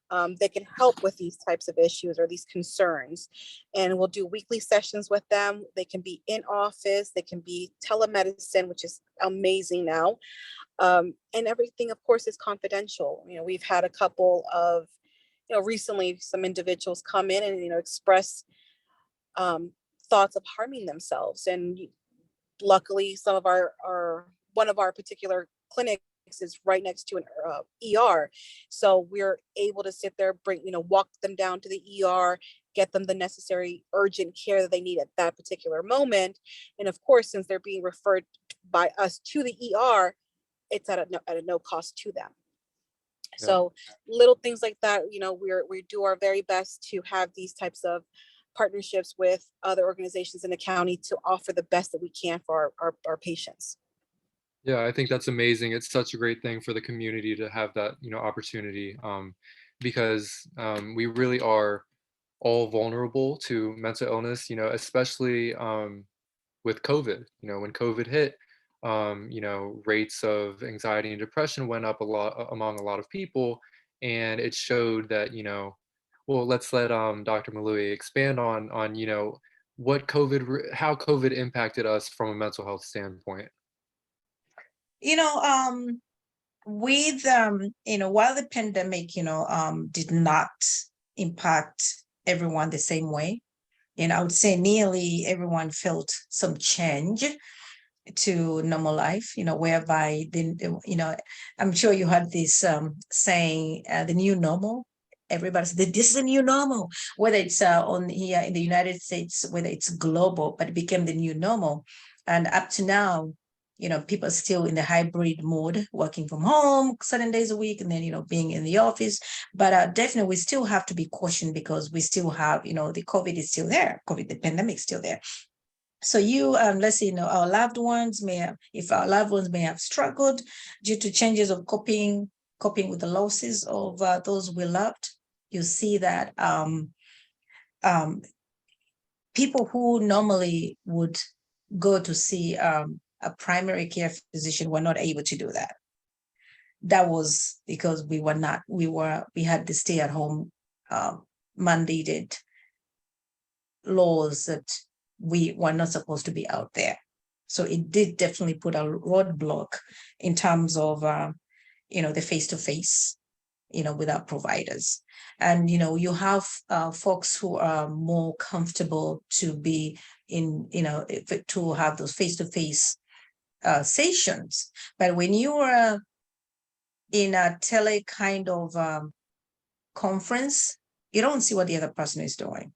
that can help with these types of issues or these concerns. And we'll do weekly sessions with them. They can be in office, they can be telemedicine, which is amazing now. And everything, of course, is confidential. We've had a couple of, recently some individuals come in and, express thoughts of harming themselves. And luckily, one of our particular clinics is right next to an ER. So we're able to sit there, walk them down to the ER, get them the necessary urgent care that they need at that particular moment. And of course, since they're being referred by us to the ER, it's at a no cost to them. Yeah. So little things like that, we do our very best to have these types of partnerships with other organizations in the county to offer the best that we can for our patients. Yeah, I think that's amazing. It's such a great thing for the community to have that, opportunity, because we really are all vulnerable to mental illness, especially with COVID. When COVID hit, rates of anxiety and depression went up a lot among a lot of people, and it showed that, well, let's let Dr. Mwalui expand on how COVID impacted us from a mental health standpoint. with while the pandemic did not impact everyone the same way, I would say nearly everyone felt some change to normal life, whereby I'm sure you had this saying, the new normal. Everybody said this is a new normal, whether it's on here in the United States, whether it's global, but it became the new normal. And up to now, people are still in the hybrid mode, working from home 7 days a week, and then, being in the office. But definitely we still have to be cautioned, because we still have, the COVID is still there. The pandemic is still there. So let's say, our loved ones if our loved ones may have struggled due to changes of coping with the losses of those we loved, you see that people who normally would go to see a primary care physician were not able to do that. That was because we had the stay-at-home mandated laws that we were not supposed to be out there. So it did definitely put a roadblock in terms of, the face-to-face, with our providers. And, you have folks who are more comfortable to be in, to have those face-to-face sessions. But when you are in a tele kind of conference, you don't see what the other person is doing.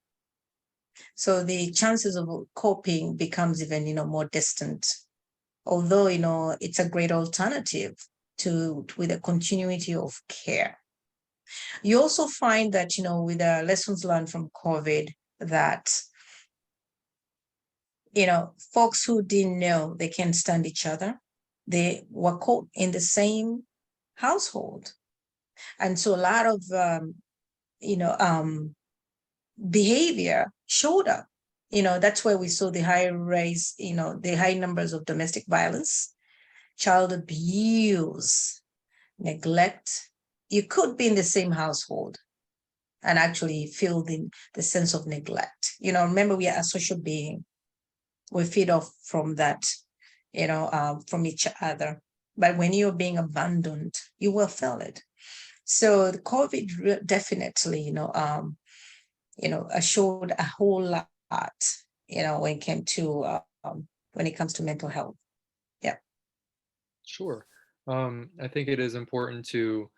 So the chances of coping becomes even, more distant, although, it's a great alternative with a continuity of care. You also find that, with the lessons learned from COVID, that, folks who didn't know they can stand each other, they were caught in the same household. And so a lot of, behavior showed up. That's where we saw the high rise, the high numbers of domestic violence, child abuse, neglect. You could be in the same household and actually feel the sense of neglect. Remember, we are a social being. We feed off from that, from each other. But when you're being abandoned, you will feel it. So the COVID definitely, showed a whole lot, when it comes to mental health. Yeah. Sure. I think it is important to,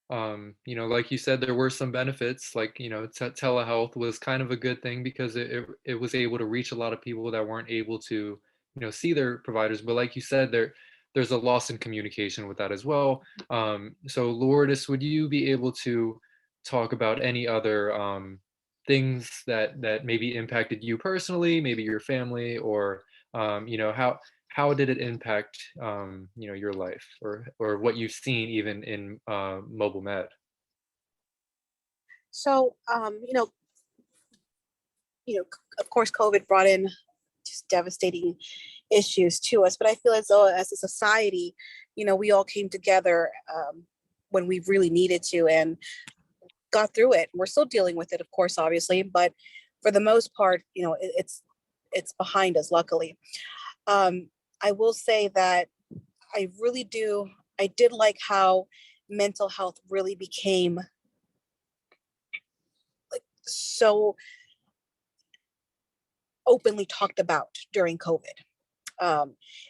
like you said, there were some benefits, like, telehealth was kind of a good thing because it was able to reach a lot of people that weren't able to, see their providers. But like you said, there's a loss in communication with that as well. So Lourdes, would you be able to talk about any other things that maybe impacted you personally, maybe your family, or how did it impact your life, or what you've seen even in mobile med? So, of course, COVID brought in just devastating issues to us, but I feel as though as a society, we all came together when we really needed to and got through it. We're still dealing with it, of course, obviously, but for the most part, it's behind us, luckily. I will say that I did like how mental health really became like so openly talked about during COVID.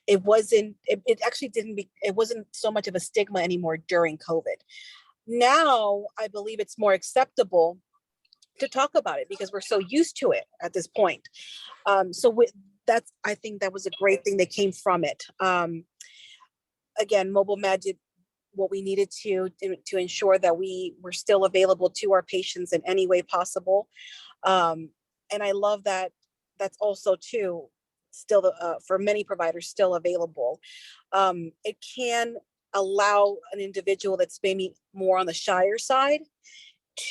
It actually it wasn't so much of a stigma anymore during COVID. Now, I believe it's more acceptable to talk about it because we're so used to it at this point. I think that was a great thing that came from it. Again, Mobile Med did what we needed to ensure that we were still available to our patients in any way possible. And I love that that's also too still for many providers still available. It can allow an individual that's maybe more on the shyer side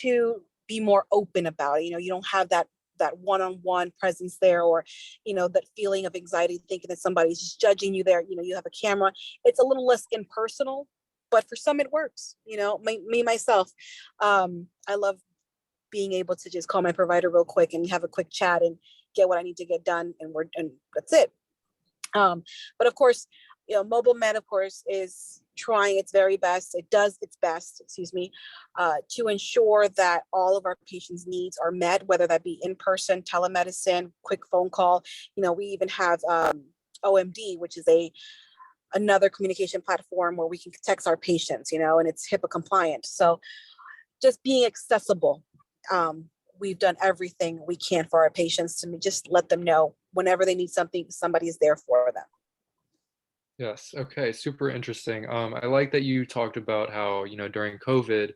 to be more open about it. You don't have that one-on-one presence there, or that feeling of anxiety thinking that somebody's just judging you there. You have a camera. It's a little less impersonal, but for some it works. Me myself, I love being able to just call my provider real quick and have a quick chat and get what I need to get done, and that's it. But of course, Mobile Med, of course, is trying its very best. It does its best, to ensure that all of our patients' needs are met, whether that be in person, telemedicine, quick phone call. We even have OMD, which is another communication platform where we can text our patients, and it's HIPAA compliant. So just being accessible. We've done everything we can for our patients to just let them know whenever they need something, somebody is there for them. Yes. Okay. Super interesting. I like that you talked about how, during COVID,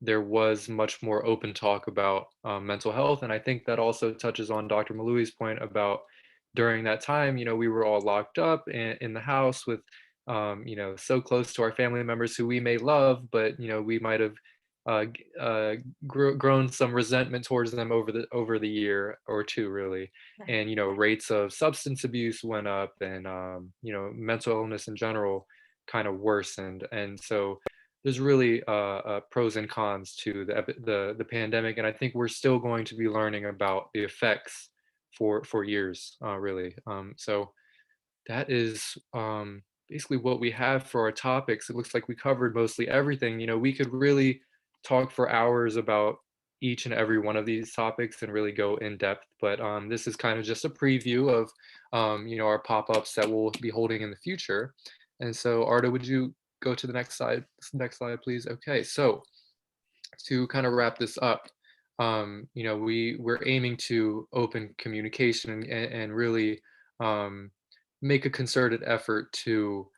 there was much more open talk about mental health. And I think that also touches on Dr. Maloui's point about during that time, we were all locked up in the house with, so close to our family members who we may love, but, we might have grown some resentment towards them over the year or two, really. And rates of substance abuse went up, and mental illness in general kind of worsened. And so there's really pros and cons to the pandemic, and I think we're still going to be learning about the effects for years, really. So that is basically what we have for our topics. It looks like we covered mostly everything. We could really talk for hours about each and every one of these topics and really go in depth, but this is kind of just a preview of our pop-ups that we'll be holding in the future. And so, Arda, would you go to the next slide? Next slide, please. Okay, so to kind of wrap this up, we're aiming to open communication and really make a concerted effort to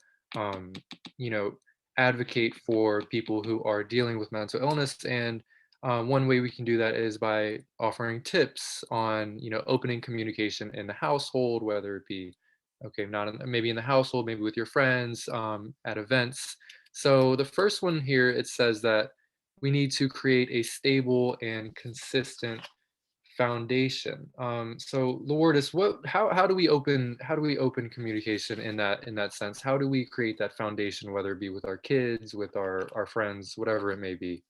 advocate for people who are dealing with mental illness. And one way we can do that is by offering tips on opening communication in the household, whether it be maybe in the household, maybe with your friends, at events. So the first one here, it says that we need to create a stable and consistent foundation. So Lourdes, how do we open communication in that sense? How do we create that foundation, whether it be with our kids, with our friends, whatever it may be?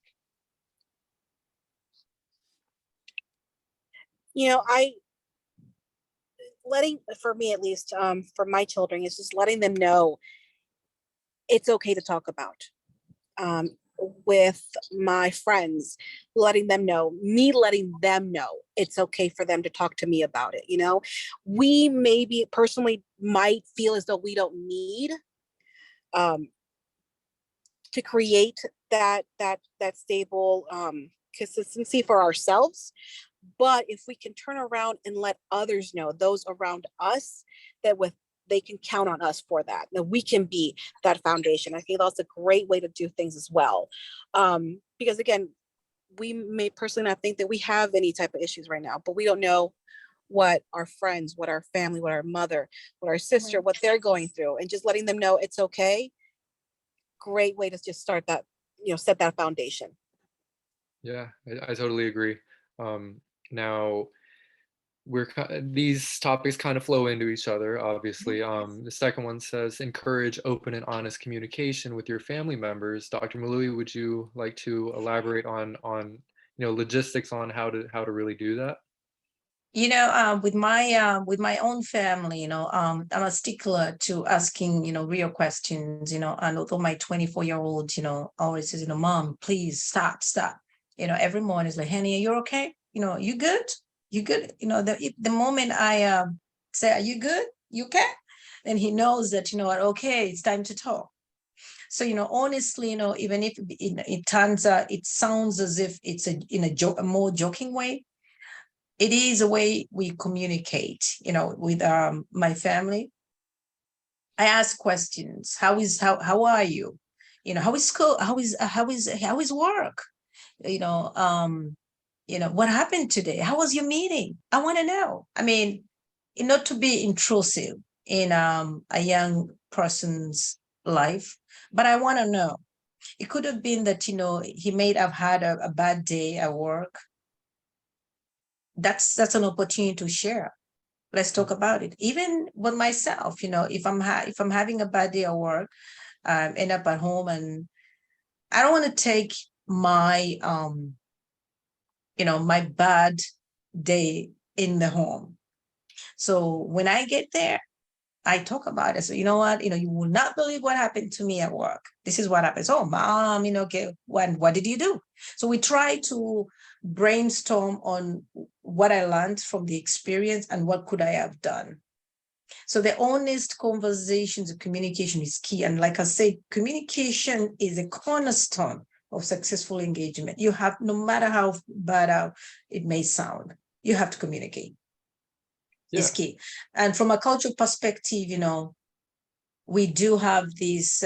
For me at least, for my children, is just letting them know it's okay to talk about. With my friends, letting them know it's okay for them to talk to me about it. We maybe personally might feel as though we don't need to create that stable consistency for ourselves. But if we can turn around and let others know, those around us, that they can count on us for that we can be that foundation. I think that's a great way to do things as well. Because again, we may personally not think that we have any type of issues right now, but we don't know what our friends, what our family, what our mother, what our sister, what they're going through, and just letting them know it's okay. Great way to just start that, set that foundation. Yeah, I totally agree. Now, these topics kind of flow into each other, obviously. The second one says encourage open and honest communication with your family members. Dr. Mwalui, would you like to elaborate on logistics on how to really do that? With my own family, I'm a stickler to asking, real questions, and although my 24-year-old, always says, Mom, please stop. Every morning is like, honey, are you okay? You good? You good? The moment I say, are you good? You okay? Then he knows that, okay, it's time to talk. So, honestly, even if it sounds as if it's in a more joking way, it is a way we communicate, with my family. I ask questions. How are you? How is school? How is work? What happened today? How was your meeting? I want to know. I mean, not to be intrusive in a young person's life, but I want to know. It could have been that, he may have had a bad day at work. That's an opportunity to share. Let's talk about it. Even with myself, if I'm having a bad day at work, end up at home, and I don't want to take my my bad day in the home. So when I get there, I talk about it. So you know what, you will not believe what happened to me at work. This is what happens. Oh, mom, okay, what did you do? So we try to brainstorm on what I learned from the experience and what could I have done. So the honest conversations and communication is key. And like I said, communication is a cornerstone of successful engagement. You have, no matter how bad it may sound, you have to communicate. Is key. And from a cultural perspective, we do have this,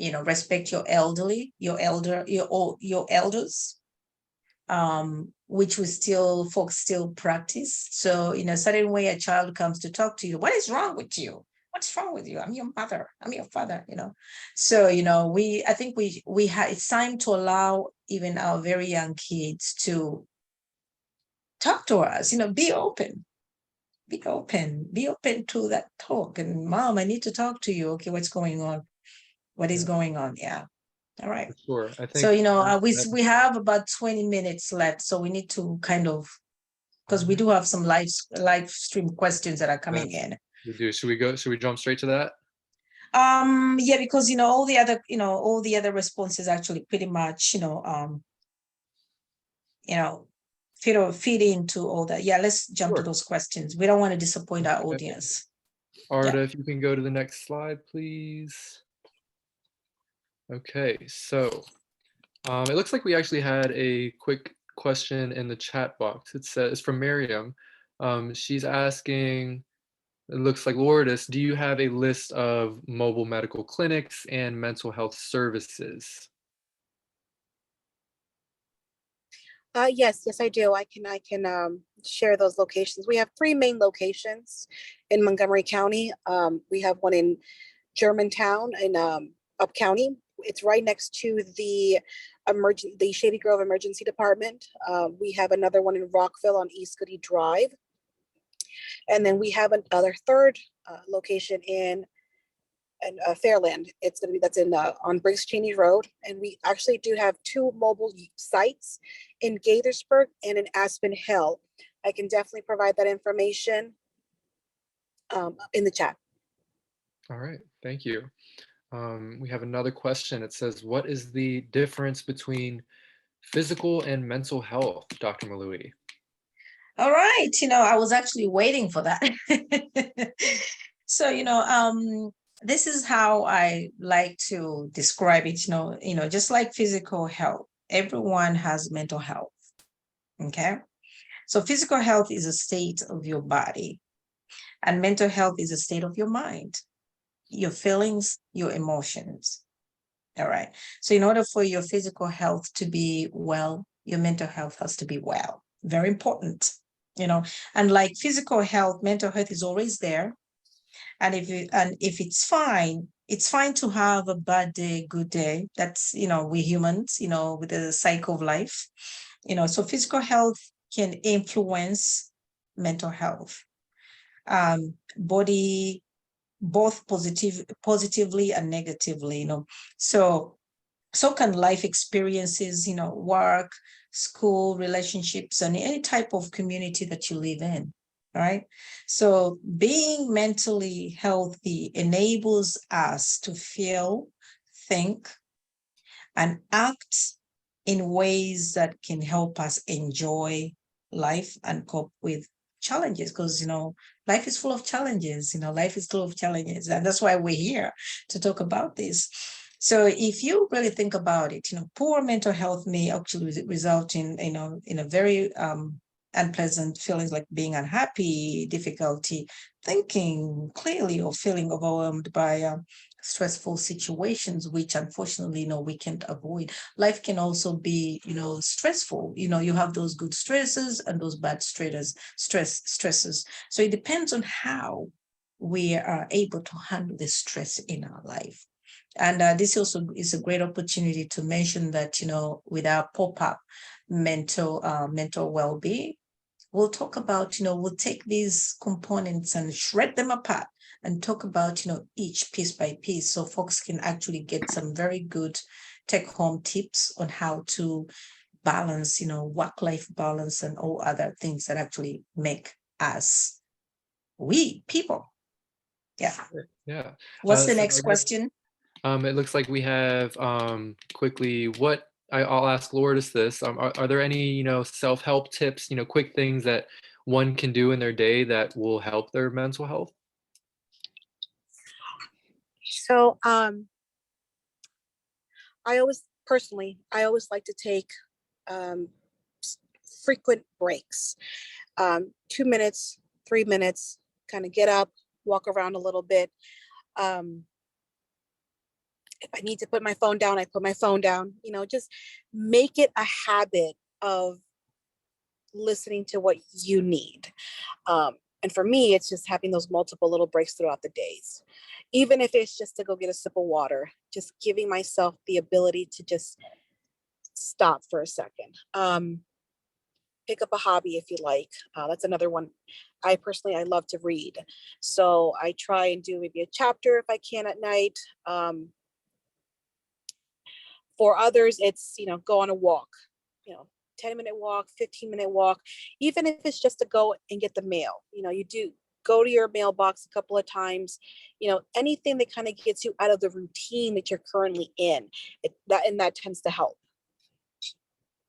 respect your elderly, your elders, which folks still practice. So in a certain way, a child comes to talk to you. What is wrong with you? What's wrong with you? I'm your mother. I'm your father. So I think it's time to allow even our very young kids to talk to us. Be open. Be open to that talk. And mom, I need to talk to you. Okay, what's going on? What is going on? Yeah. All right. Sure. I think so. We have about 20 minutes left, so we need to kind of, because we do have some live stream questions that are coming in. We do. Should we jump straight to that? Yeah, because all the other responses actually pretty much feed into all that. Yeah, let's jump to those questions. We don't want to disappoint our audience. Arda, if you can go to the next slide, please. Okay, so it looks like we actually had a quick question in the chat box. It's from Miriam. She's asking, it looks like, Lourdes, do you have a list of mobile medical clinics and mental health services? Yes, I do. I can share those locations. We have 3 main locations in Montgomery County. We have one in Germantown in Up County. It's right next to the Shady Grove Emergency Department. We have another one in Rockville on East Goody Drive, and then we have another third location in Fairland. That's on Briggs Cheney Road, and we actually do have 2 mobile sites in Gaithersburg and in Aspen Hill. I can definitely provide that information in the chat. All right, thank you. We have another question. It says, what is the difference between physical and mental health, Dr. Mwalui? All right, I was actually waiting for that. So, this is how I like to describe it. Just like physical health, everyone has mental health. Okay. So physical health is a state of your body, and mental health is a state of your mind, your feelings, your emotions. All right. So in order for your physical health to be well, your mental health has to be well. Very important, and like physical health, mental health is always there. And if it's fine to have a bad day, good day. That's, we humans, with the cycle of life, so physical health can influence mental health, body, both positively and negatively, so can life experiences, work, school, relationships, and any type of community that you live in. Right. So being mentally healthy enables us to feel, think, and act in ways that can help us enjoy life and cope with challenges, because life is full of challenges. Life is full of challenges, and that's why we're here to talk about this. So if you really think about it, poor mental health may actually result in a very unpleasant feelings like being unhappy, difficulty thinking clearly, or feeling overwhelmed by stressful situations, which unfortunately, we can't avoid. Life can also be, stressful. You have those good stresses and those bad stresses. So it depends on how we are able to handle the stress in our life. And this also is a great opportunity to mention that, with our pop-up mental well-being, we'll talk about, we'll take these components and shred them apart and talk about, each piece by piece, so folks can actually get some very good take-home tips on how to balance, work-life balance and all other things that actually make us, we people, Yeah. Yeah. What's the So next I guess, question? it looks like we have quickly I'll ask Lourdes this. Are there any, self-help tips, quick things that one can do in their day that will help their mental health? So I always like to take um, frequent breaks, 2 minutes, 3 minutes, kind of get up, walk around a little bit. Um, if I need to put my phone down, I put my phone down, just make it a habit of listening to what you need. And for me, it's just having those multiple little breaks throughout the days. Even if it's just to go get a sip of water, just giving myself the ability to just stop for a second. Pick up a hobby if you like. That's another one. I love to read. So I try and do maybe a chapter if I can at night. For others, it's, go on a walk, 10-minute walk, 15-minute walk, even if it's just to go and get the mail. You do go to your mailbox a couple of times, anything that kind of gets you out of the routine that you're currently in. That tends to help.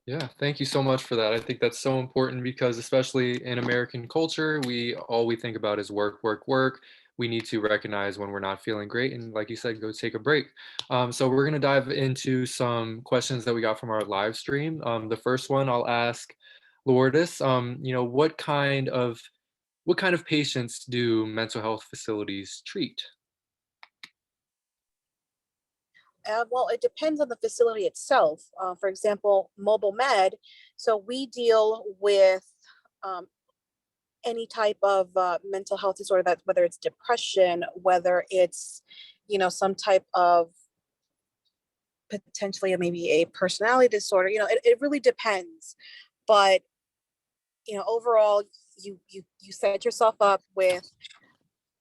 Yeah, thank you so much for that. I think that's so important because especially in American culture, all we think about is work, work, work. We need to recognize when we're not feeling great and like you said, go take a break. So we're gonna dive into some questions that we got from our live stream. The first one I'll ask Lourdes, what kind of patients do mental health facilities treat? Well, it depends on the facility itself. For example, mobile med. So we deal with um, any type of mental health disorder, that whether it's depression, whether it's, some type of potentially maybe a personality disorder. It really depends. But overall, you set yourself up with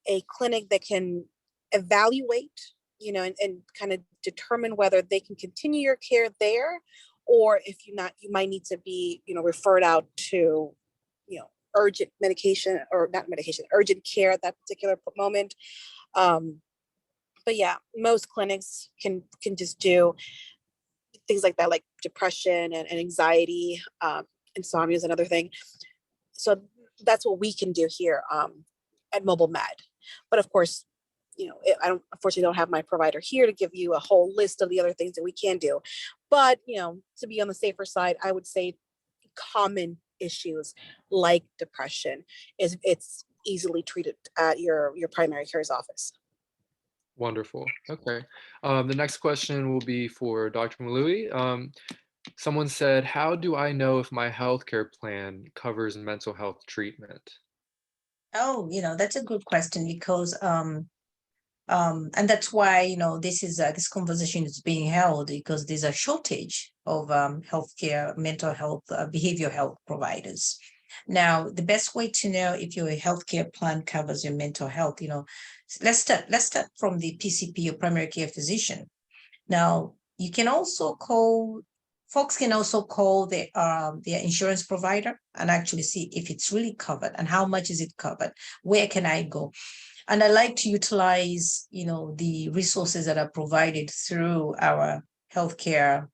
a clinic that can evaluate, and kind of determine whether they can continue your care there, or if you might need to be, referred out to, urgent medication, or not medication, urgent care at that particular moment. But yeah, most clinics can just do things like that, like depression and anxiety. Insomnia is another thing. So that's what we can do here at Mobile Med. But of course, I unfortunately don't have my provider here to give you a whole list of the other things that we can do. But, to be on the safer side, I would say common issues like depression it's easily treated at your primary care's office. Wonderful. Okay. The next question will be for Dr. Mwalui. Someone said, how do I know if my healthcare plan covers mental health treatment? Oh, that's a good question because and that's why this conversation is being held because there's a shortage of healthcare, mental health, behavioral health providers. Now, the best way to know if your healthcare plan covers your mental health, let's start from the PCP, your primary care physician. Now, you can also call. Folks can also call their insurance provider and actually see if it's really covered and how much is it covered. Where can I go? And I like to utilize, the resources that are provided through our healthcare,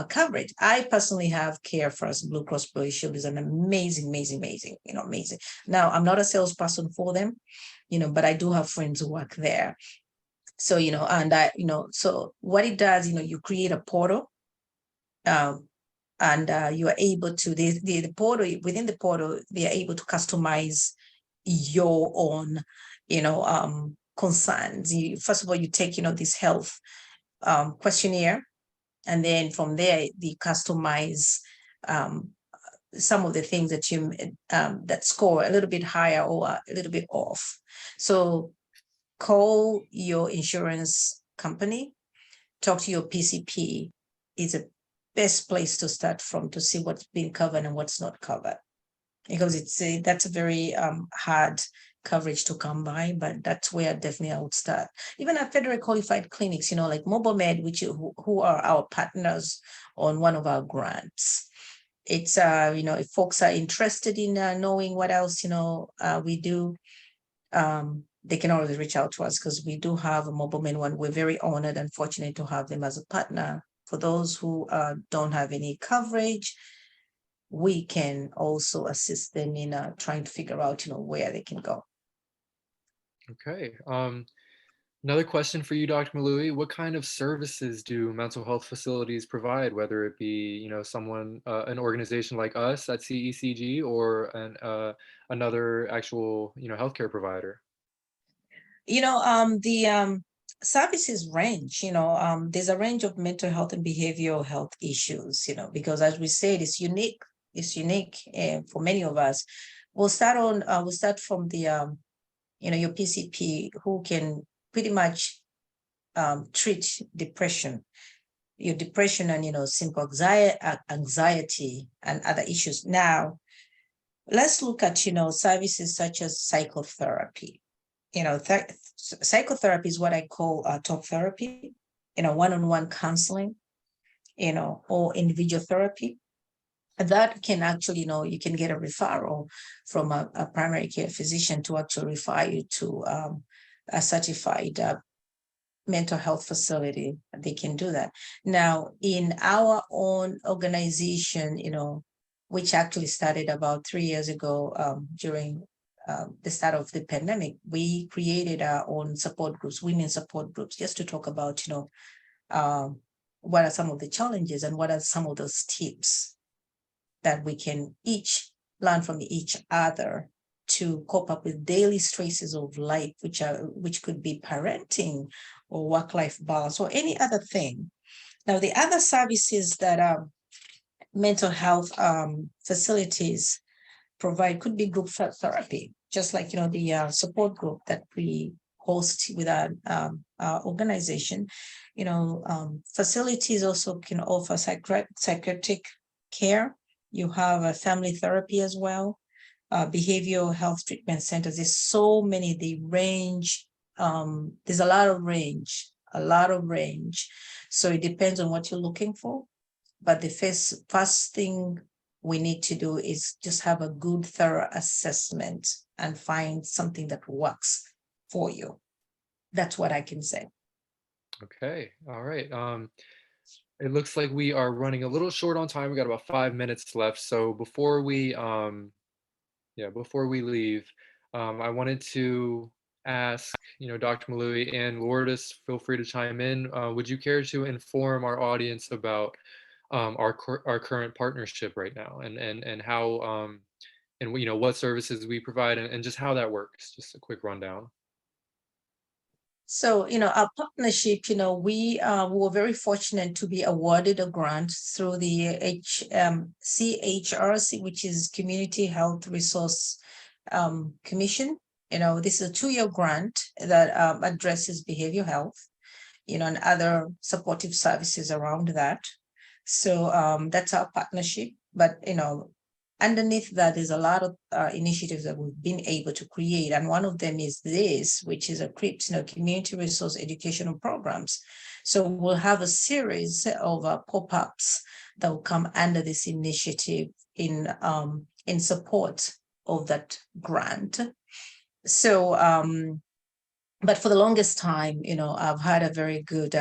coverage. I personally have Care First Blue Cross Blue Shield is an amazing, amazing, amazing, amazing. Now, I'm not a salesperson for them, but I do have friends who work there. So, and I, so what it does, you create a portal, and you are able to, the portal, within the portal, they are able to customize your own, concerns. First of all, you take, this health questionnaire, and then from there, they customize some of the things that you that score a little bit higher or a little bit off. So call your insurance company, talk to your PCP. Is a best place to start from to see what's been covered and what's not covered, because that's a very hard coverage to come by, but that's where definitely I would start. Even at federally qualified clinics, like Mobile Med, who are our partners on one of our grants. It's if folks are interested in knowing what else we do, they can always reach out to us because we do have a mobile men one. We're very honored and fortunate to have them as a partner. For those who don't have any coverage, we can also assist them in trying to figure out, where they can go. Okay. Another question for you, Dr. Mwalui. What kind of services do mental health facilities provide, whether it be, someone, an organization like us at CECG or another actual, healthcare provider? The services range, there's a range of mental health and behavioral health issues, because as we said, it's unique. It's unique for many of us. We'll start from the, your PCP, who can pretty much treat depression, your depression and, simple anxiety and other issues. Now, let's look at, services such as psychotherapy. Psychotherapy is what I call talk therapy, one-on-one counseling, or individual therapy. That can actually, you can get a referral from a primary care physician to actually refer you to a certified mental health facility. They can do that. Now, in our own organization, which actually started about 3 years ago during the start of the pandemic, we created our own support groups, women support groups, just to talk about, what are some of the challenges and what are some of those tips that we can each learn from each other to cope up with daily stresses of life, which could be parenting or work-life balance or any other thing. Now, the other services that mental health facilities provide could be group therapy, just like the support group that we host with our organization. Facilities also can offer psychiatric care. You have a family therapy as well, behavioral health treatment centers. There's so many. They range. There's a lot of range. So it depends on what you're looking for. But the first thing we need to do is just have a good, thorough assessment and find something that works for you. That's what I can say. Okay. All right. It looks like we are running a little short on time. We got about 5 minutes left. So before we leave, I wanted to ask, Dr. Mwalui and Lourdes, feel free to chime in. Would you care to inform our audience about our current partnership right now and how and what services we provide and just how that works? Just a quick rundown. So, our partnership, we were very fortunate to be awarded a grant through the CHRC, which is Community Health Resource Commission. This is a 2-year grant that addresses behavioral health, and other supportive services around that. So that's our partnership. But, underneath that is a lot of initiatives that we've been able to create. And one of them is this, which is a CREEPS, community resource educational programs. So we'll have a series of pop-ups that will come under this initiative in support of that grant. So, but for the longest time, I've had a very good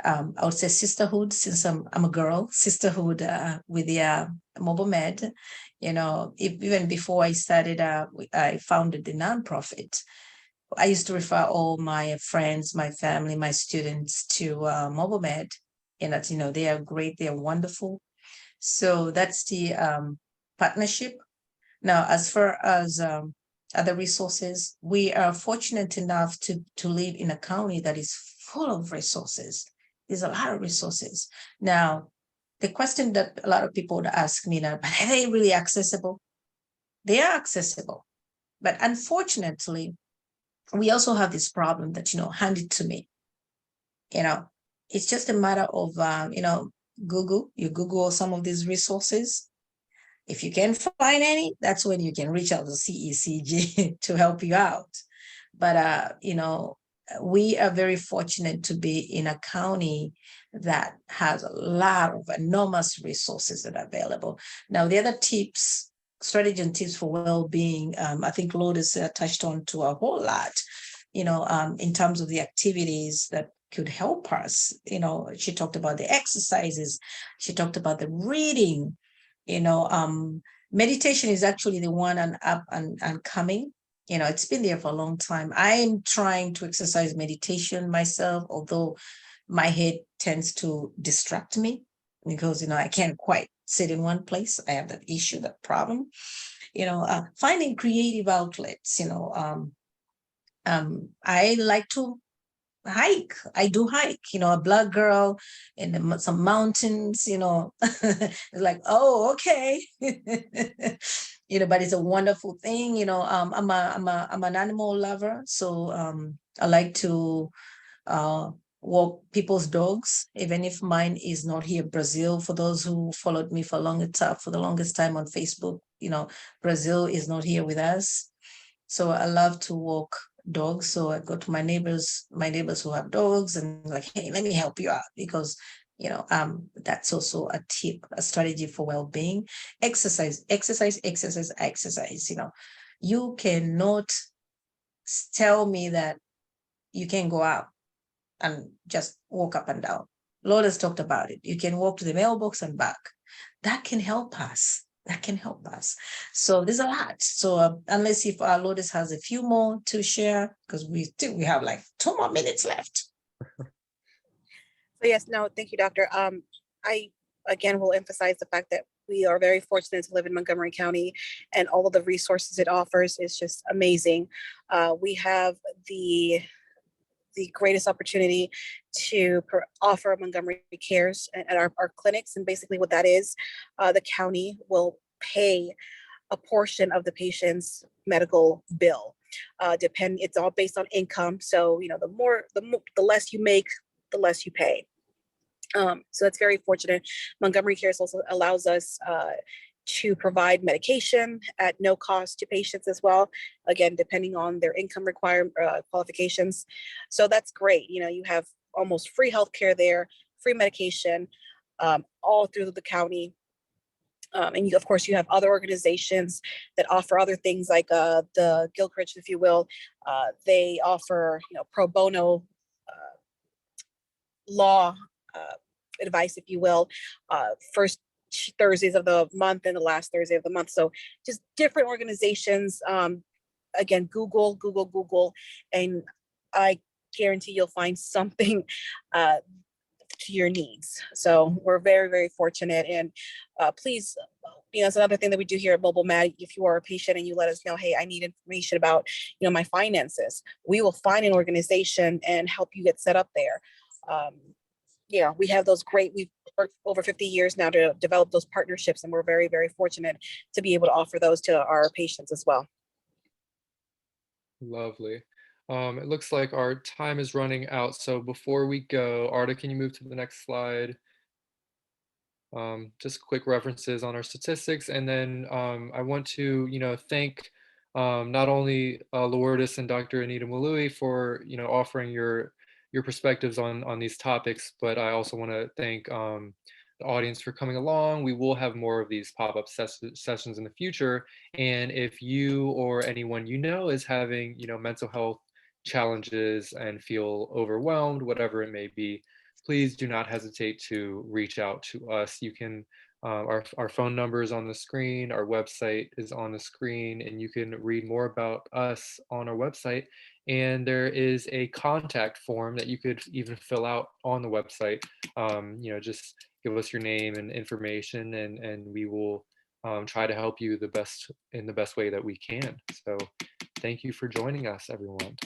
I would say sisterhood, since I'm a girl, sisterhood with the mobile med. Even before I started, I founded the nonprofit. I used to refer all my friends, my family, my students to mobile med, and that they are great, they are wonderful. So that's the partnership. Now, as far as other resources, we are fortunate enough to live in a county that is full of resources. There's a lot of resources. Now, the question that a lot of people would ask me now, but are they really accessible? They are accessible. But unfortunately, we also have this problem that, hand it to me. It's just a matter of, you Google some of these resources. If you can't find any, that's when you can reach out to CECG to help you out. But, we are very fortunate to be in a county that has a lot of enormous resources that are available. Now, the other tips strategy and tips for well-being, I think Lourdes touched on to a whole lot, in terms of the activities that could help us. She talked about the exercises, she talked about the reading, meditation is actually the one and up and coming. It's been there for a long time. I'm trying to exercise meditation myself, although my head tends to distract me because, I can't quite sit in one place. I have that issue, that problem. Finding creative outlets. I like to hike. I do hike. A black girl in some mountains. It's like, oh, okay. But it's a wonderful thing. I'm an animal lover, so I like to walk people's dogs, even if mine is not here. Brazil, for those who followed me for the longest time on Facebook, Brazil is not here with us. So I love to walk dogs. So I go to my neighbors who have dogs, and like, hey, let me help you out, because that's also a tip, a strategy for well-being. Exercise. You cannot tell me that you can go out and just walk up and down. Lourdes talked about it. You can walk to the mailbox and back. That can help us. So there's a lot. So unless if Lourdes has a few more to share, because we have like 2 more minutes left. So yes, no, thank you, Doctor. I again will emphasize the fact that we are very fortunate to live in Montgomery County, and all of the resources it offers is just amazing. We have the greatest opportunity to offer Montgomery Cares at our clinics. And basically what that is, the county will pay a portion of the patient's medical bill. It's all based on income. So, the less you make, the less you pay. So that's very fortunate. Montgomery Cares also allows us to provide medication at no cost to patients as well, again, depending on their income qualifications. So that's great. You have almost free healthcare there, free medication, all through the county. And of course, you have other organizations that offer other things, like the Gilchrist, if you will. They offer, pro bono law advice, if you will, first Thursdays of the month and the last Thursday of the month. So just different organizations. Again, Google, and I guarantee you'll find something to your needs. So we're very, very fortunate. And please, it's another thing that we do here at Mobile Med. If you are a patient and you let us know, hey, I need information about, my finances, we will find an organization and help you get set up there. We have those we've worked over 50 years now to develop those partnerships, and we're very, very fortunate to be able to offer those to our patients as well. Lovely. It looks like our time is running out. So before we go, Arda, can you move to the next slide? Just quick references on our statistics. And then I want to, thank not only Lourdes and Dr. Anita Mwalui for, offering your perspectives on these topics, but I also want to thank the audience for coming along. We will have more of these pop-up sessions in the future. And if you or anyone is having, mental health challenges and feel overwhelmed, whatever it may be, please do not hesitate to reach out to us. You can, our phone number is on the screen, our website is on the screen, and you can read more about us on our website. And there is a contact form that you could even fill out on the website. Just give us your name and information, and we will try to help you in the best way that we can. So thank you for joining us, everyone.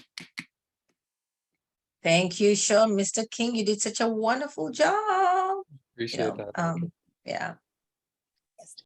Thank you, Sean. Mr. King, you did such a wonderful job. Appreciate that. Yeah.